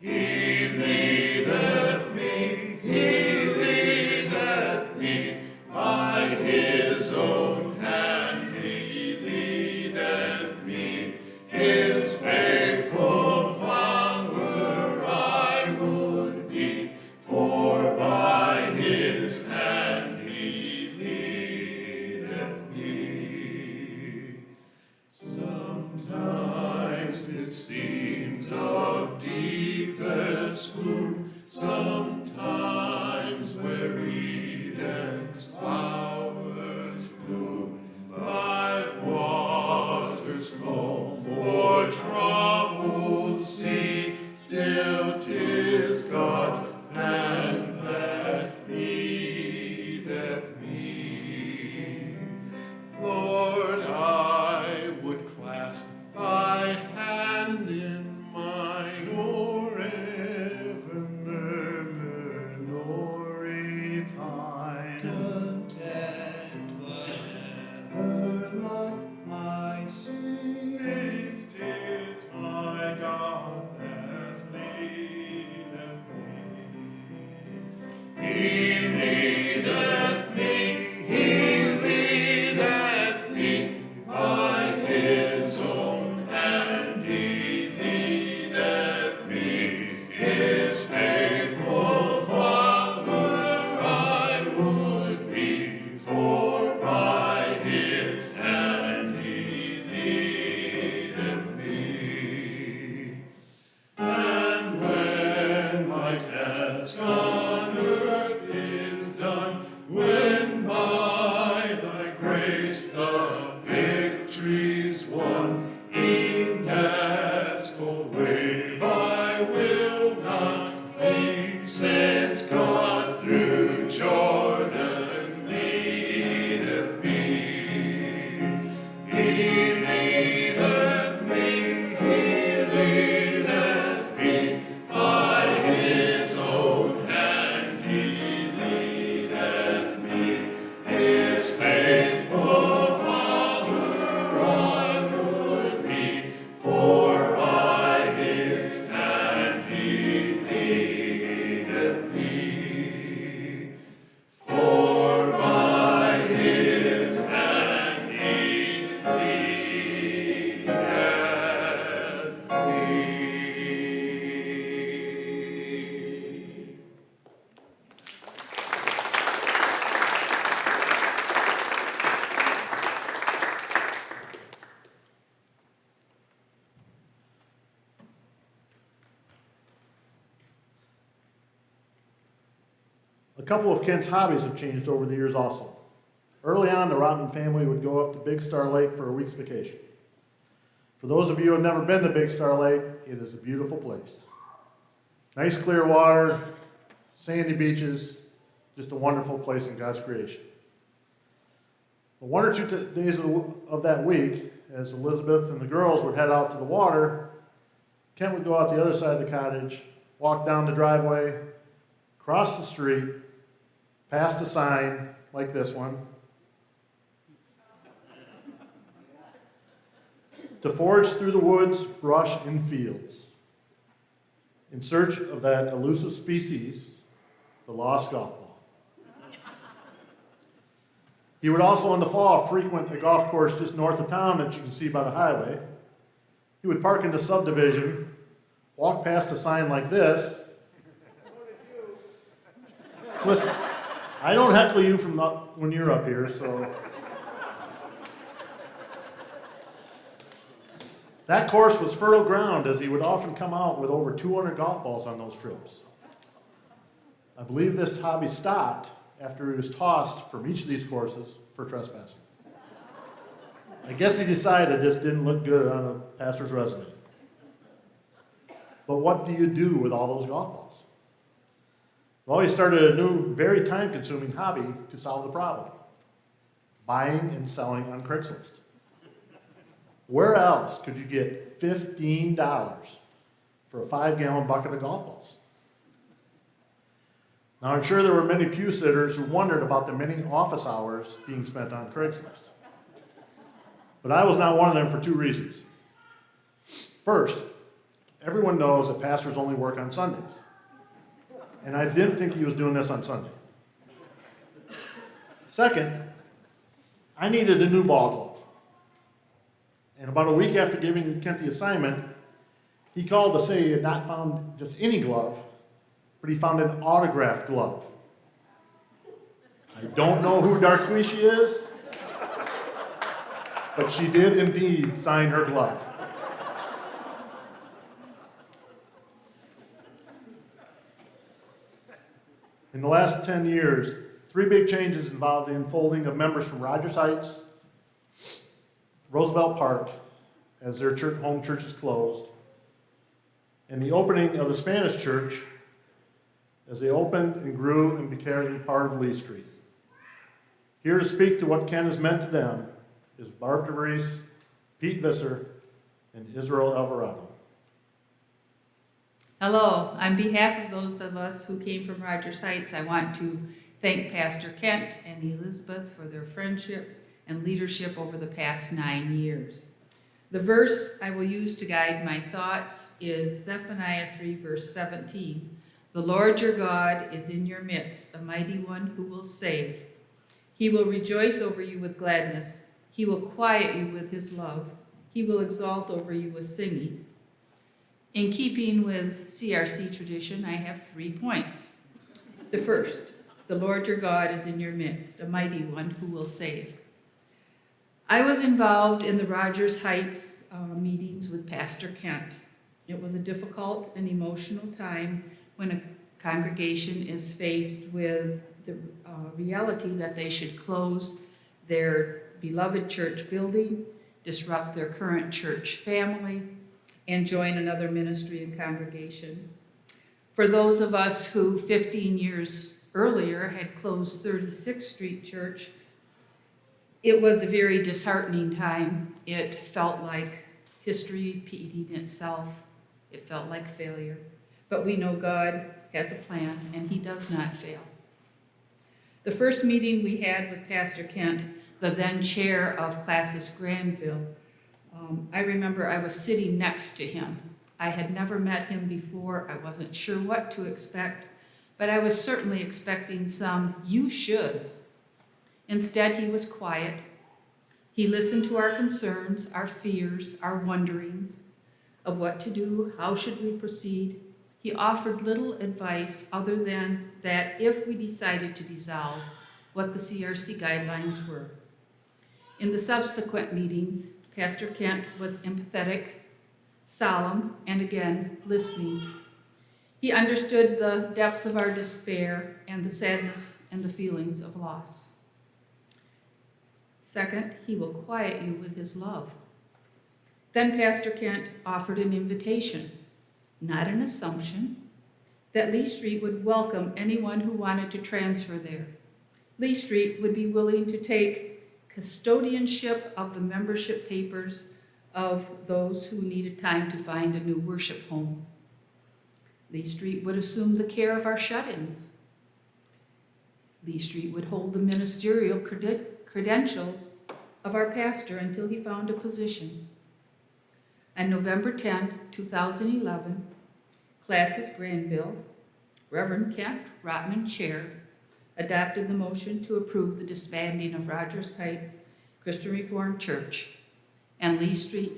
He leadeth me, He leadeth me, by His own hand He leadeth me. His faithful follower I would be, for by His hand He leadeth me. Sometimes it seems of deepest gloom, sometimes where Eden's flowers bloom, by waters calm or troubled sea, still 'tis God's hand that leadeth me. Lord, I would clasp thy hand in mine, nor ever murmur nor repine. Content whatever lot I see, since 'tis my God that leadeth me. He leadeth me, He leadeth me, by His own hand He leadeth me. His faithful follower I would be, for by His hand He leadeth me. And when my task on earth is done, when by thy grace the victory's won, e'en as cold wave I will not flee, since God through Jordan leadeth me. He leadeth me, He leadeth me, by His own hand He leadeth me. His faithful follower I would be, for by His hand He leadeth me. For by His hand He leadeth me. A couple of Kent's hobbies have changed over the years also. Early on, the Rodman family would go up to Big Star Lake for a week's vacation. For those of you who have never been to Big Star Lake, it is a beautiful place. Nice clear water, sandy beaches, just a wonderful place in God's creation. But 1 or 2 days of that week, as Elizabeth and the girls would head out to the water, Kent would go out the other side of the cottage, walk down the driveway, cross the street, past a sign like this one, to forage through the woods, brush, and fields in search of that elusive species, the lost golf ball. He would also, in the fall, frequent a golf course just north of town that you can see by the highway. He would park in the subdivision, walk past a sign like this. Listen, I don't heckle you from when you're up here, so. That course was fertile ground, as he would often come out with over 200 golf balls on those trips. I believe this hobby stopped after he was tossed from each of these courses for trespassing. I guess he decided this didn't look good on a pastor's resume. But what do you do with all those golf balls? Well, he started a new, very time-consuming hobby to solve the problem: buying and selling on Craigslist. Where else could you get $15 for a 5-gallon bucket of golf balls? Now, I'm sure there were many pew sitters who wondered about the many office hours being spent on Craigslist. But I was not one of them for two reasons. First, everyone knows that pastors only work on Sundays. And I didn't think he was doing this on Sunday. Second, I needed a new ball glove. And about a week after giving Kent the assignment, he called to say he had not found just any glove, but he found an autographed glove. I don't know who Darquisha is, but she did indeed sign her glove. In the last 10 years, 3 big changes involved the enfolding of members from Rogers Heights, Roosevelt Park, as their home churches closed, and the opening of the Spanish church as they opened and grew and became part of Lee Street. Here to speak to what Ken has meant to them is Barb DeVries, Pete Visser, and Israel Alvarado. Hello. On behalf of those of us who came from Rogers Heights, I want to thank Pastor Kent and Elizabeth for their friendship and leadership over the past 9 years. The verse I will use to guide my thoughts is Zephaniah 3, verse 17. The Lord your God is in your midst, a mighty one who will save. He will rejoice over you with gladness. He will quiet you with his love. He will exalt over you with singing. In keeping with CRC tradition, I have 3 points. The first, the Lord your God is in your midst, a mighty one who will save. I was involved in the Rogers Heights meetings with Pastor Kent. It was a difficult and emotional time when a congregation is faced with the reality that they should close their beloved church building, disrupt their current church family, and join another ministry and congregation. For those of us who 15 years earlier had closed 36th Street Church, it was a very disheartening time. It felt like history repeating itself. It felt like failure. But we know God has a plan, and he does not fail. The first meeting we had with Pastor Kent, the then chair of Classis Granville, I remember I was sitting next to him. I had never met him before. I wasn't sure what to expect, but I was certainly expecting some you shoulds. Instead, he was quiet. He listened to our concerns, our fears, our wonderings of what to do, how should we proceed. He offered little advice other than that if we decided to dissolve, what the CRC guidelines were. In the subsequent meetings, Pastor Kent was empathetic, solemn, and again, listening. He understood the depths of our despair and the sadness and the feelings of loss. Second, he will quiet you with his love. Then Pastor Kent offered an invitation, not an assumption, that Lee Street would welcome anyone who wanted to transfer there. Lee Street would be willing to take custodianship of the membership papers of those who needed time to find a new worship home. Lee Street would assume the care of our shut-ins. Lee Street would hold the ministerial credentials of our pastor until he found a position. On November 10, 2011, Classis Granville, Reverend Kent Rotman, Chair, adopted the motion to approve the disbanding of Rogers Heights Christian Reformed Church and Lee Street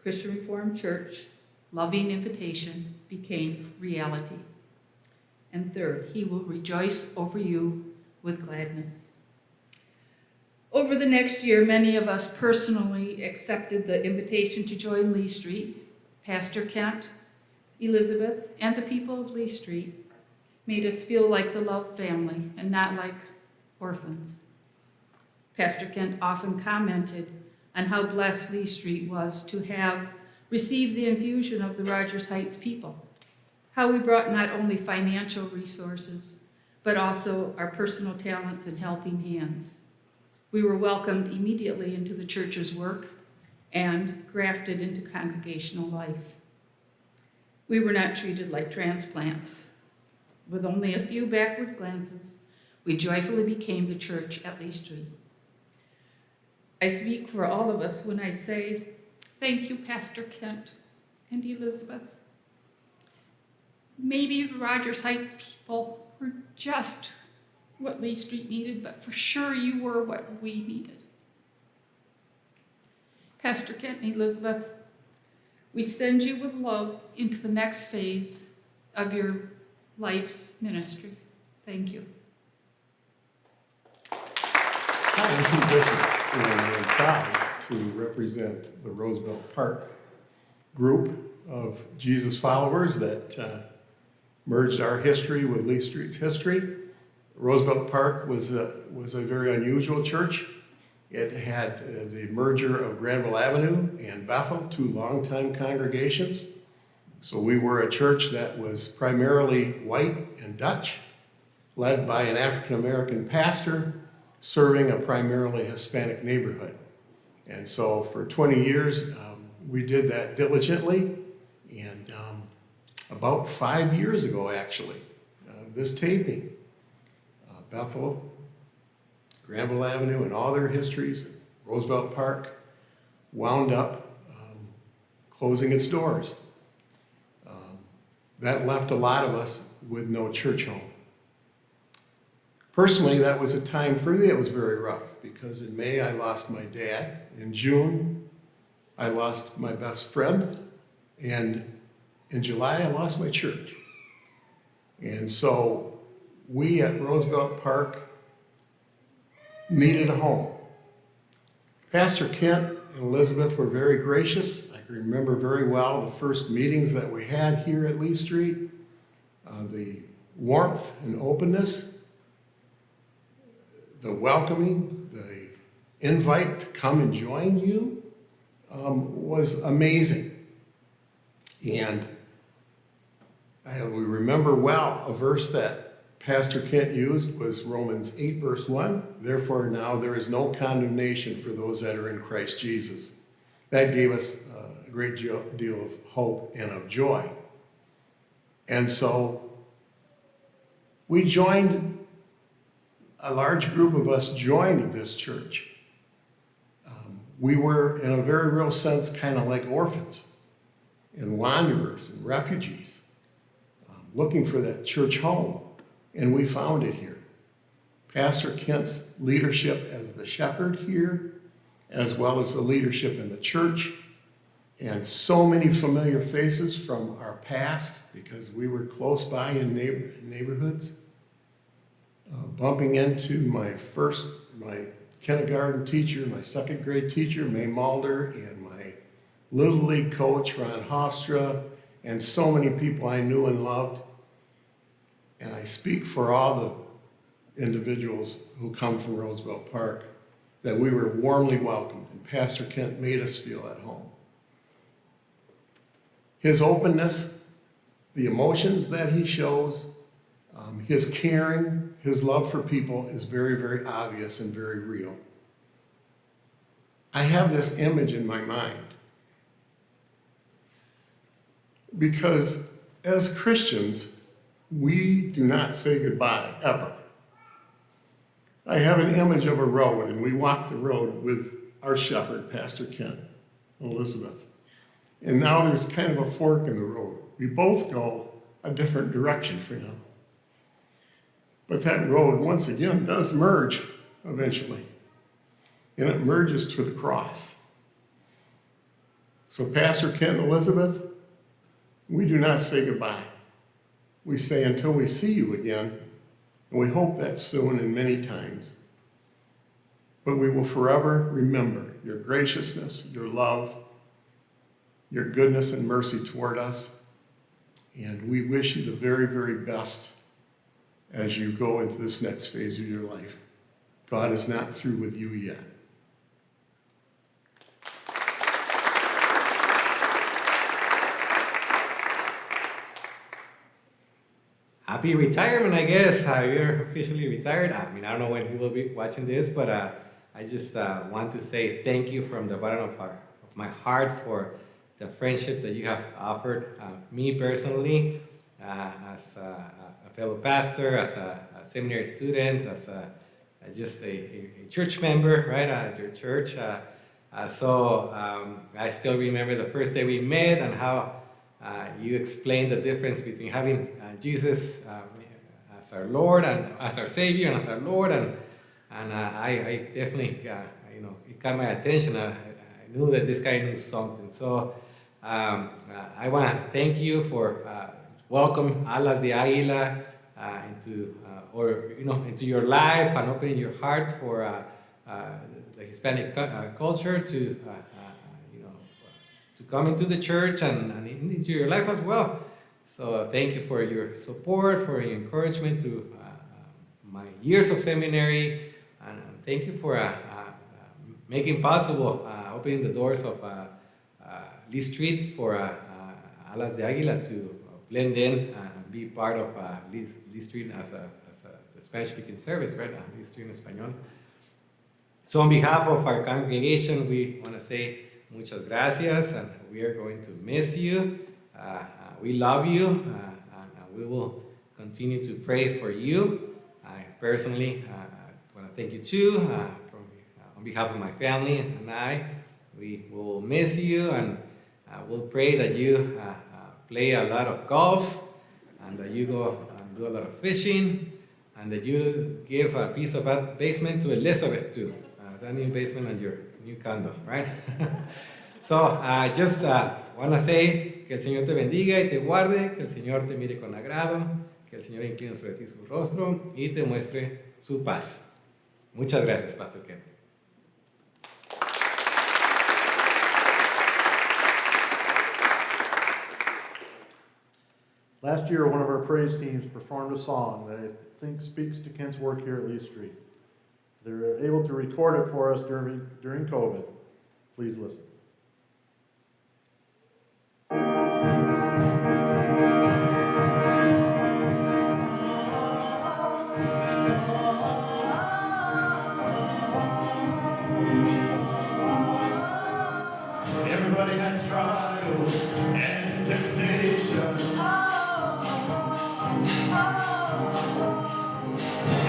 Christian Reformed Church loving invitation became reality. And third, he will rejoice over you with gladness. Over the next year, many of us personally accepted the invitation to join Lee Street. Pastor Kent, Elizabeth, and the people of Lee Street made us feel like the loved family and not like orphans. Pastor Kent often commented on how blessed Lee Street was to have received the infusion of the Rogers Heights people, how we brought not only financial resources, but also our personal talents and helping hands. We were welcomed immediately into the church's work and grafted into congregational life. We were not treated like transplants. With only a few backward glances, we joyfully became the church at Lee Street. I speak for all of us when I say, thank you, Pastor Kent and Elizabeth. Maybe the Rogers Heights people were just what Lee Street needed, but for sure you were what we needed. Pastor Kent and Elizabeth, we send you with love into the next phase of your life's ministry. Thank you. I'm Hugh Bissett, and I'm proud to represent the Roosevelt Park group of Jesus followers that merged our history with Lee Street's history. Roosevelt Park was a very unusual church. It had the merger of Granville Avenue and Bethel, two longtime congregations. So we were a church that was primarily white and Dutch, led by an African-American pastor, serving a primarily Hispanic neighborhood. And so for 20 years, we did that diligently. And about 5 years ago, actually, this taping, Bethel, Granville Avenue, and all their histories, Roosevelt Park, wound up closing its doors. That left a lot of us with no church home. Personally, that was a time for me that was very rough, because in May I lost my dad. In June, I lost my best friend. And in July, I lost my church. And so we at Roosevelt Park needed a home. Pastor Kent and Elizabeth were very gracious. I can remember very well the first meetings that we had here at Lee Street. The warmth and openness, the welcoming, the invite to come and join you was amazing. And we remember well a verse that Pastor Kent used was Romans 8, verse 1. Therefore now there is no condemnation for those that are in Christ Jesus. That gave us a great deal of hope and of joy. And so we joined, a large group of us joined this church. We were, in a very real sense, kind of like orphans and wanderers and refugees, looking for that church home. And we found it here. Pastor Kent's leadership as the shepherd here, as well as the leadership in the church, and so many familiar faces from our past, because we were close by in neighborhoods. Bumping into my kindergarten teacher, my second grade teacher, May Mulder, and my Little League coach, Ron Hofstra, and so many people I knew and loved. And I speak for all the individuals who come from Roosevelt Park that we were warmly welcomed, and Pastor Kent made us feel at home. His openness, the emotions that he shows, his caring, his love for people is very, very obvious and very real. I have this image in my mind because as Christians, we do not say goodbye, ever. I have an image of a road, and we walk the road with our shepherd, Pastor Kent and Elizabeth. And now there's kind of a fork in the road. We both go a different direction for now. But that road, once again, does merge eventually. And it merges to the cross. So Pastor Kent and Elizabeth, we do not say goodbye. We say until we see you again, and we hope that's soon and many times. But we will forever remember your graciousness, your love, your goodness and mercy toward us. And we wish you the very, very best as you go into this next phase of your life. God is not through with you yet. Happy retirement, I guess. You're officially retired. I mean, I don't know when you will be watching this, but I just want to say thank you from the bottom of my heart for the friendship that you have offered me personally as a a fellow pastor, as a seminary student, as just a church member, right, at your church. So I still remember the first day we met and how you explained the difference between having Jesus as our Lord and as our Savior and as our Lord, and I definitely, it caught my attention. I knew that this guy knew something. So I want to thank you for welcome Alas de Águila into your life and opening your heart for the Hispanic culture to come into the church and into your life as well. So thank you for your support, for your encouragement through my years of seminary, and thank you for making possible opening the doors of Lee Street for Alas de Águila to blend in and be part of Lee Street as the Spanish-speaking service, right? Lee Street en Español. So on behalf of our congregation, we want to say muchas gracias, and we are going to miss you. We love you, and we will continue to pray for you. I personally want to thank you too, on behalf of my family and I. We will miss you, and we'll pray that you play a lot of golf, and that you go and do a lot of fishing, and that you give a piece of that basement to Elizabeth too, that new basement on your new condo, right? So I just want to say que el Señor te bendiga y te guarde, que el Señor te mire con agrado, que el Señor incline sobre ti su rostro y te muestre su paz. Muchas gracias, Pastor Ken. Last year, one of our praise teams performed a song that I think speaks to Kent's work here at Lee Street. They were able to record it for us during COVID. Please listen. Everybody has trials and temptations.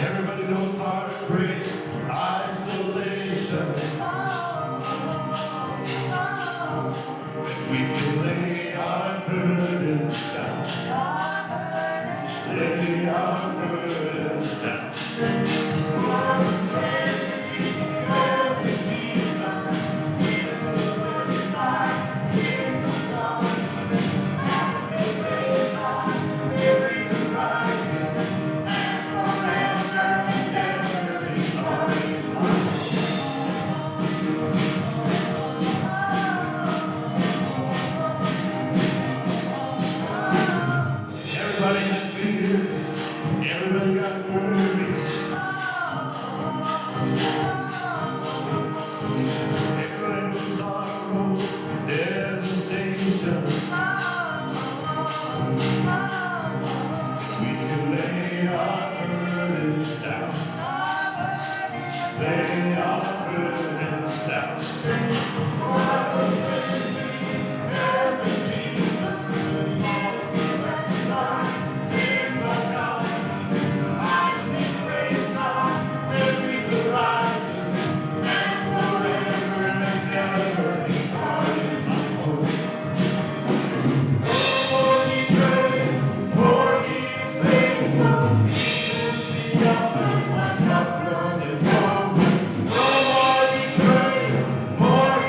Everybody knows heartbreak, isolation. But we can lay our burdens down. Lay our burdens down. Everybody has fears, everybody got worries. Everybody knows sorrow, devastation. We can lay our burdens down. Lay our burdens down. More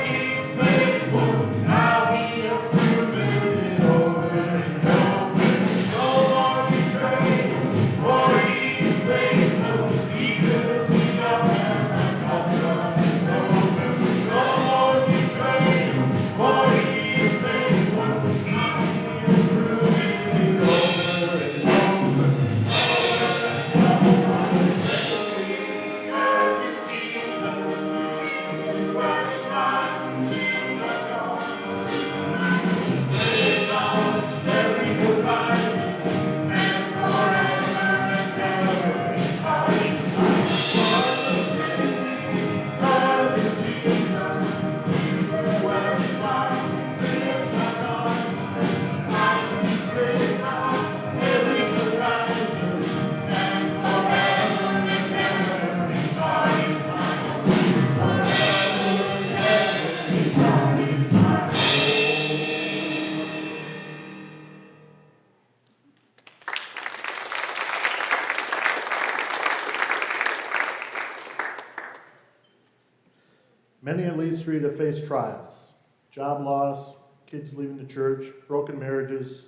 Many at Lee Street have faced trials, job loss, kids leaving the church, broken marriages,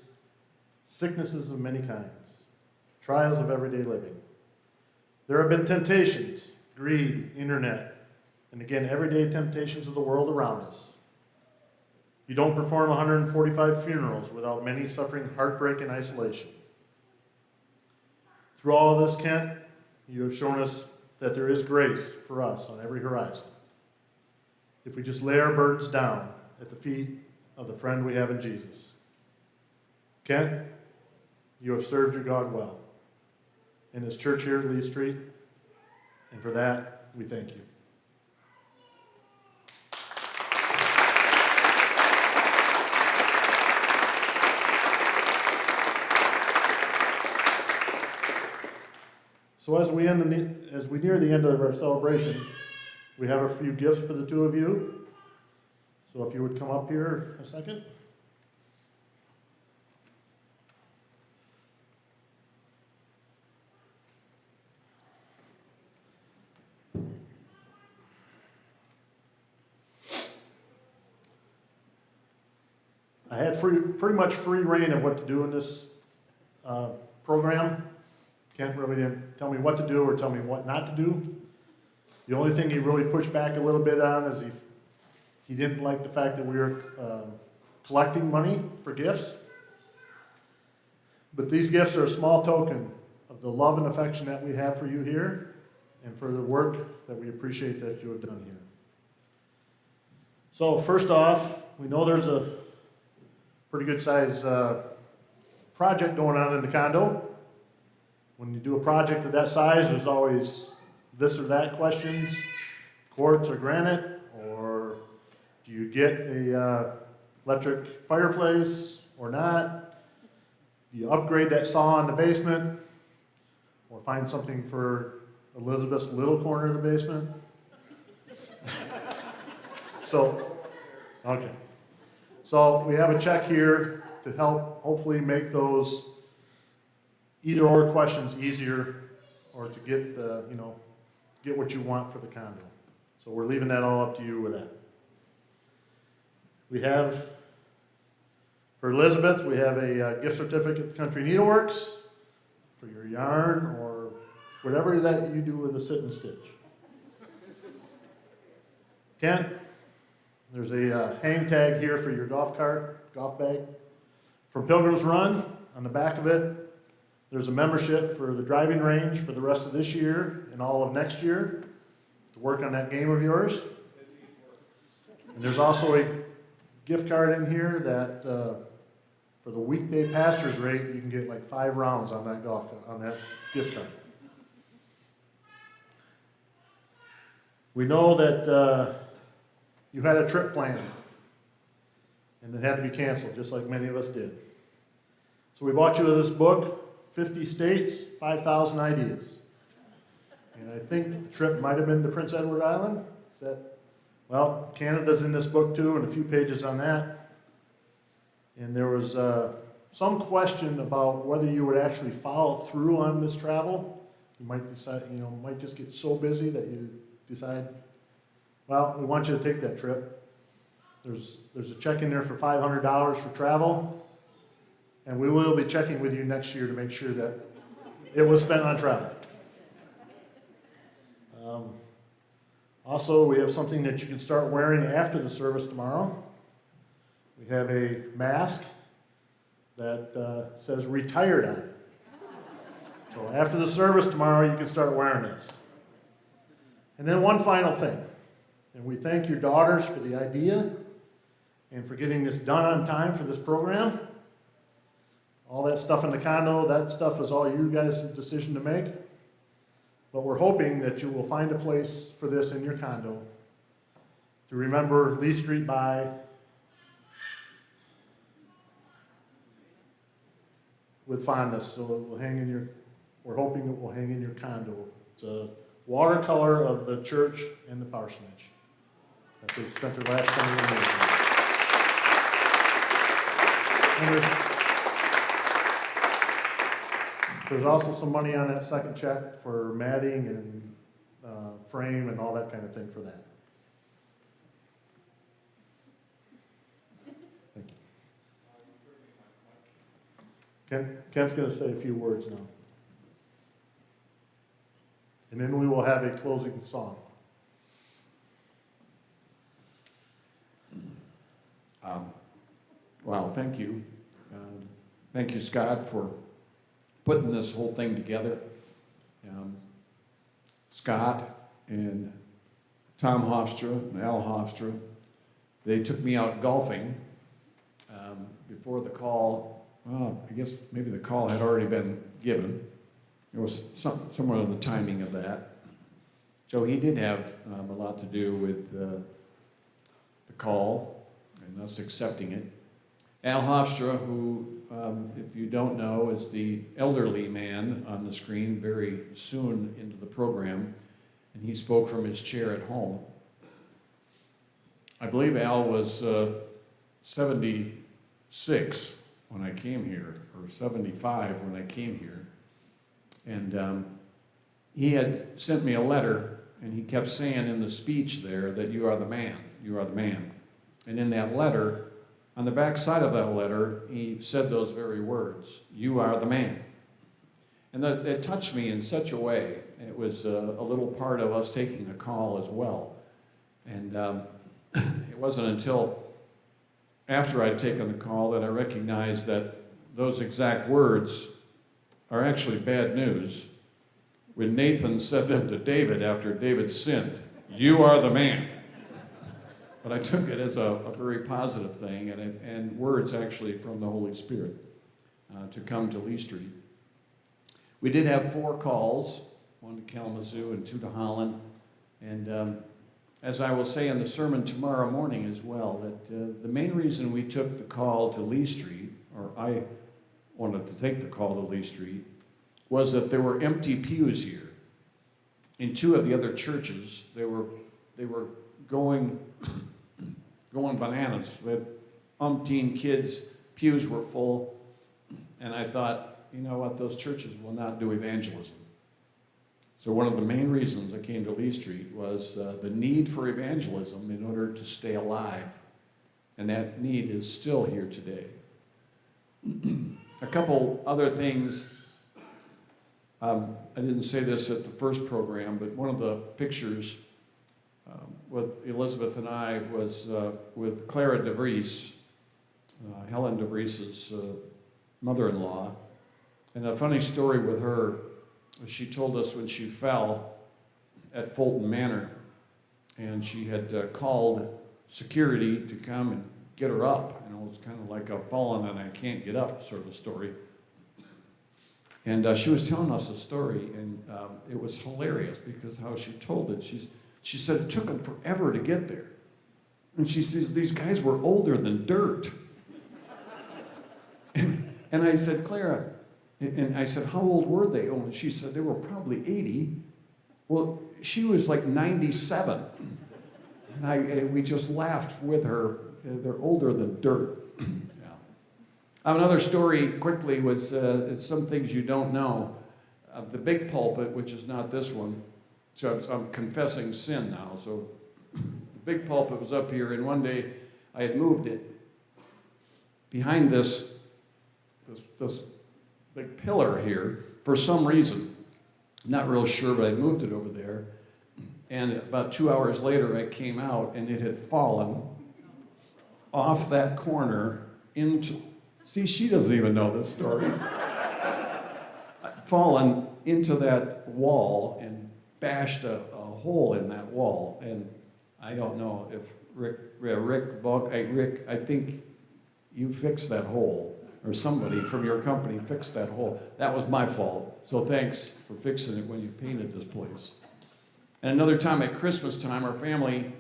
sicknesses of many kinds, trials of everyday living. There have been temptations, greed, internet, and again, everyday temptations of the world around us. You don't perform 145 funerals without many suffering heartbreak and isolation. Through all of this, Kent, you have shown us that there is grace for us on every horizon. If we just lay our burdens down at the feet of the friend we have in Jesus. Kent, you have served your God well in this church here at Lee Street, and for that, we thank you. So as we near the end of our celebration, we have a few gifts for the two of you. So if you would come up here a second. I had pretty much free reign of what to do in this program. Kent really didn't tell me what to do or tell me what not to do. The only thing he really pushed back a little bit on is he didn't like the fact that we were collecting money for gifts. But these gifts are a small token of the love and affection that we have for you here and for the work that we appreciate that you have done here. So first off, we know there's a pretty good size project going on in the condo. When you do a project of that size, there's always this or that questions, quartz or granite, or do you get a electric fireplace or not? Do you upgrade that saw in the basement, or find something for Elizabeth's little corner of the basement? Okay. So we have a check here to help hopefully make those either or questions easier, or to get get what you want for the condo. So we're leaving that all up to you with that. We have, for Elizabeth, we have a gift certificate to Country Needleworks for your yarn or whatever that you do with a sit and stitch. Kent, there's a hang tag here for your golf bag. From Pilgrim's Run, on the back of it, there's a membership for the driving range for the rest of this year and all of next year to work on that game of yours. And there's also a gift card in here that for the weekday pastor's rate, you can get like 5 rounds on that gift card. We know that you had a trip planned and it had to be canceled, just like many of us did. So we bought you this book, 50 States, 5,000 Ideas. And I think the trip might have been to Prince Edward Island. Well, Canada's in this book too, and a few pages on that. And there was some question about whether you would actually follow through on this travel. You might decide, might just get so busy that you decide, well, we want you to take that trip. There's a check in there for $500 for travel. And we will be checking with you next year to make sure that it was spent on travel. Also, we have something that you can start wearing after the service tomorrow. We have a mask that says retired on it. So after the service tomorrow, you can start wearing this. And then one final thing. And we thank your daughters for the idea and for getting this done on time for this program. All that stuff in the condo, that stuff is all you guys' decision to make. But we're hoping that you will find a place for this in your condo to remember Lee Street by with fondness. So it will hang in we're hoping it will hang in your condo. It's a watercolor of the church and the parsonage that they've spent their last 20 years in. There's also some money on that second check for matting and frame and all that kind of thing for that. Ken's going to say a few words now. And then we will have a closing song. Wow, thank you. Thank you, Scott, for putting this whole thing together. Scott and Tom Hofstra and Al Hofstra, they took me out golfing before the call. Well, I guess maybe the call had already been given. There was somewhere in the timing of that. Joe, he did have a lot to do with the call and us accepting it. Al Hofstra, who, if you don't know, is the elderly man on the screen very soon into the program, and he spoke from his chair at home. I believe Al was 76 when I came here, or 75 when I came here. And he had sent me a letter, and he kept saying in the speech there that you are the man, you are the man. And in that letter, on the back side of that letter, he said those very words, you are the man. And that touched me in such a way. It was a little part of us taking a call as well. And it wasn't until after I'd taken the call that I recognized that those exact words are actually bad news. When Nathan said them to David after David sinned, you are the man. But I took it as a very positive thing, and words actually from the Holy Spirit to come to Lee Street. We did have 4 calls, 1 to Kalamazoo and 2 to Holland. And as I will say in the sermon tomorrow morning as well, that the main reason we took the call to Lee Street, or I wanted to take the call to Lee Street, was that there were empty pews here. In 2 of the other churches, they were going bananas. We had umpteen kids, pews were full, and I thought, you know what, those churches will not do evangelism. So one of the main reasons I came to Lee Street was the need for evangelism in order to stay alive, and that need is still here today. A couple other things. I didn't say this at the first program, but one of the pictures with Elizabeth and I was with Clara DeVries, Helen DeVries' mother-in-law. And a funny story with her, she told us when she fell at Fulton Manor, and she had called security to come and get her up. You know, it's kind of like I've fallen and I can't get up sort of story. And she was telling us a story, and it was hilarious because how she told it. She said it took them forever to get there. And she says, these guys were older than dirt. And I said, Clara, and I said, how old were they? Oh, and she said, they were probably 80. Well, she was like 97. And we just laughed with her. They're older than dirt. Another story quickly was it's some things you don't know. The big pulpit, which is not this one, so I'm confessing sin now. So the big pulpit was up here, and one day I had moved it behind this big pillar here for some reason. I'm not real sure, but I moved it over there. And about 2 hours later, I came out, and it had fallen off that corner into... See, she doesn't even know this story. Fallen into that wall and bashed a hole in that wall. And I don't know if Rick, I think you fixed that hole, or somebody from your company fixed that hole. That was my fault. So thanks for fixing it when you painted this place. And another time at Christmas time, our family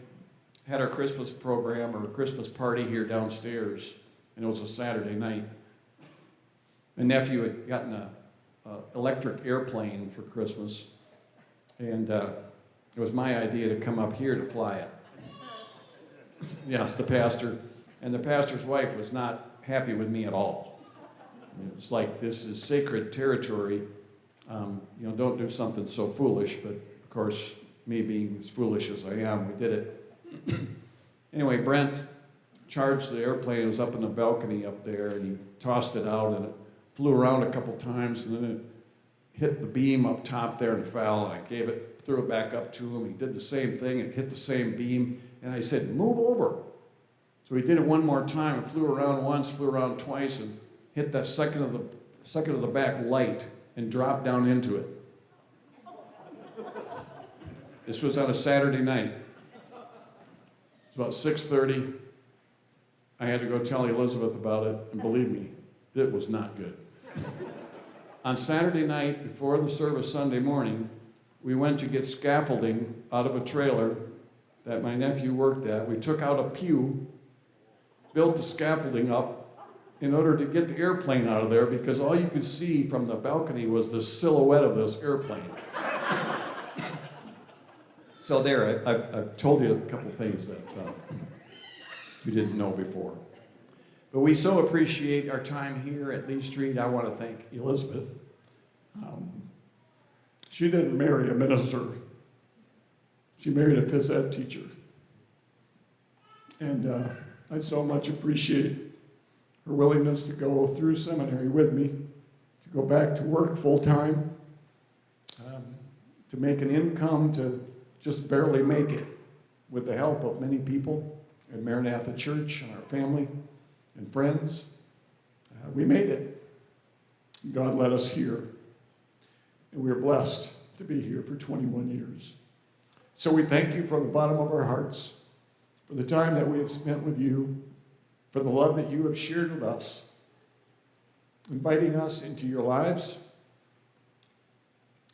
had our Christmas program or Christmas party here downstairs. And it was a Saturday night. My nephew had gotten an electric airplane for Christmas, and it was my idea to come up here to fly it. Yes, the pastor. And the pastor's wife was not happy with me at all. It was like, this is sacred territory. Don't do something so foolish. But of course, me being as foolish as I am, we did it. Anyway, Brent charged the airplane. It was up in the balcony up there, and he tossed it out, and it flew around a couple times, and then it hit the beam up top there and fell. I threw it back up to him. He did the same thing. It hit the same beam, and I said, "Move over." So he did it one more time. It flew around once, flew around twice, and hit that second of the back light and dropped down into it. This was on a Saturday night. It was about 6:30. I had to go tell Elizabeth about it, and believe me, it was not good. On Saturday night, before the service Sunday morning, we went to get scaffolding out of a trailer that my nephew worked at. We took out a pew, built the scaffolding up in order to get the airplane out of there, because all you could see from the balcony was the silhouette of this airplane. So there, I've told you a couple things that you didn't know before. But we so appreciate our time here at Lee Street. I want to thank Elizabeth. She didn't marry a minister. She married a phys ed teacher. And I so much appreciate her willingness to go through seminary with me, to go back to work full time, to make an income, to just barely make it, with the help of many people at Maranatha Church and our family and friends. We made it. God led us here. And we're blessed to be here for 21 years. So we thank you from the bottom of our hearts for the time that we have spent with you, for the love that you have shared with us, inviting us into your lives.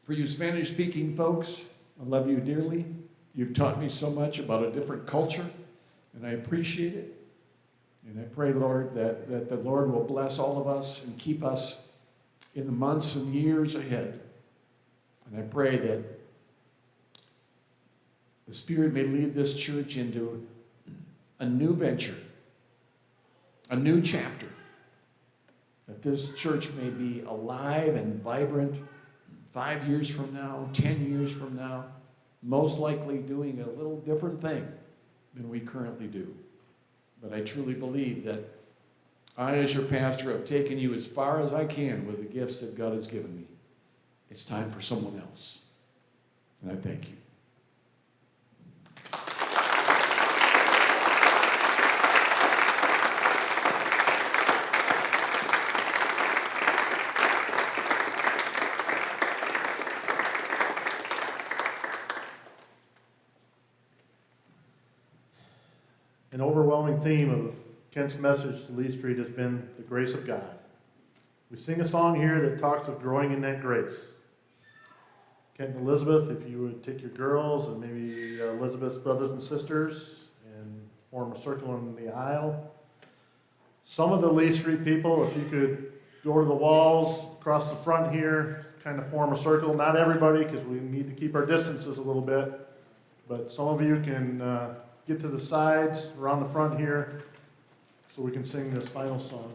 For you Spanish-speaking folks, I love you dearly. You've taught me so much about a different culture, and I appreciate it. And I pray, Lord, that the Lord will bless all of us and keep us in the months and years ahead. And I pray that the Spirit may lead this church into a new venture, a new chapter, that this church may be alive and vibrant 5 years from now, 10 years from now, most likely doing a little different thing than we currently do. But I truly believe that I, as your pastor, have taken you as far as I can with the gifts that God has given me. It's time for someone else. And I thank you. An overwhelming theme of Kent's message to Lee Street has been the grace of God. We sing a song here that talks of growing in that grace. Kent and Elizabeth, if you would take your girls and maybe Elizabeth's brothers and sisters and form a circle in the aisle. Some of the Lee Street people, if you could go to the walls across the front here, kind of form a circle. Not everybody, because we need to keep our distances a little bit. But some of you can get to the sides around the front here so we can sing this final song.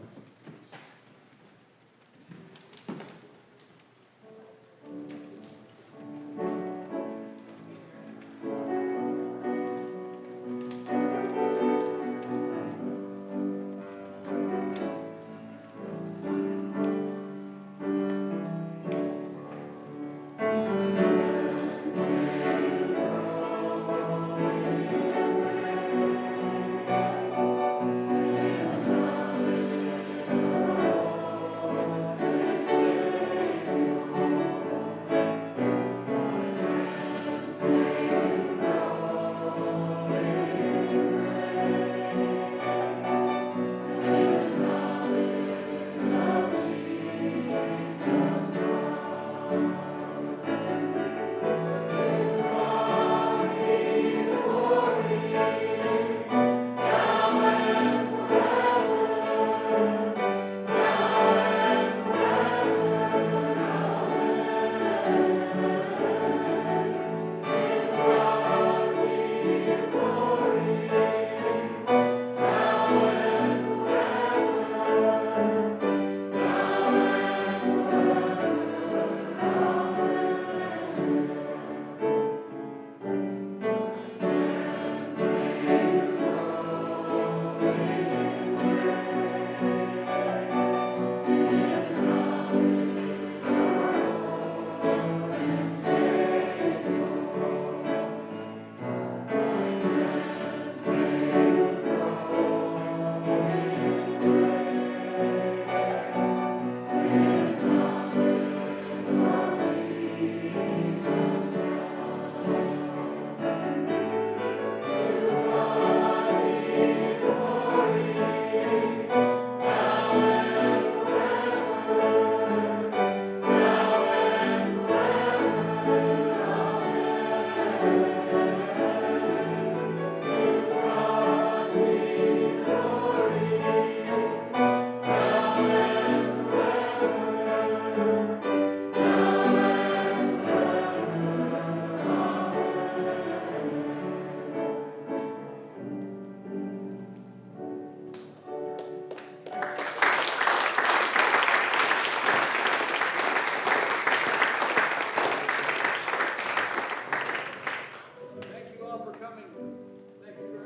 coming. Thank you very much.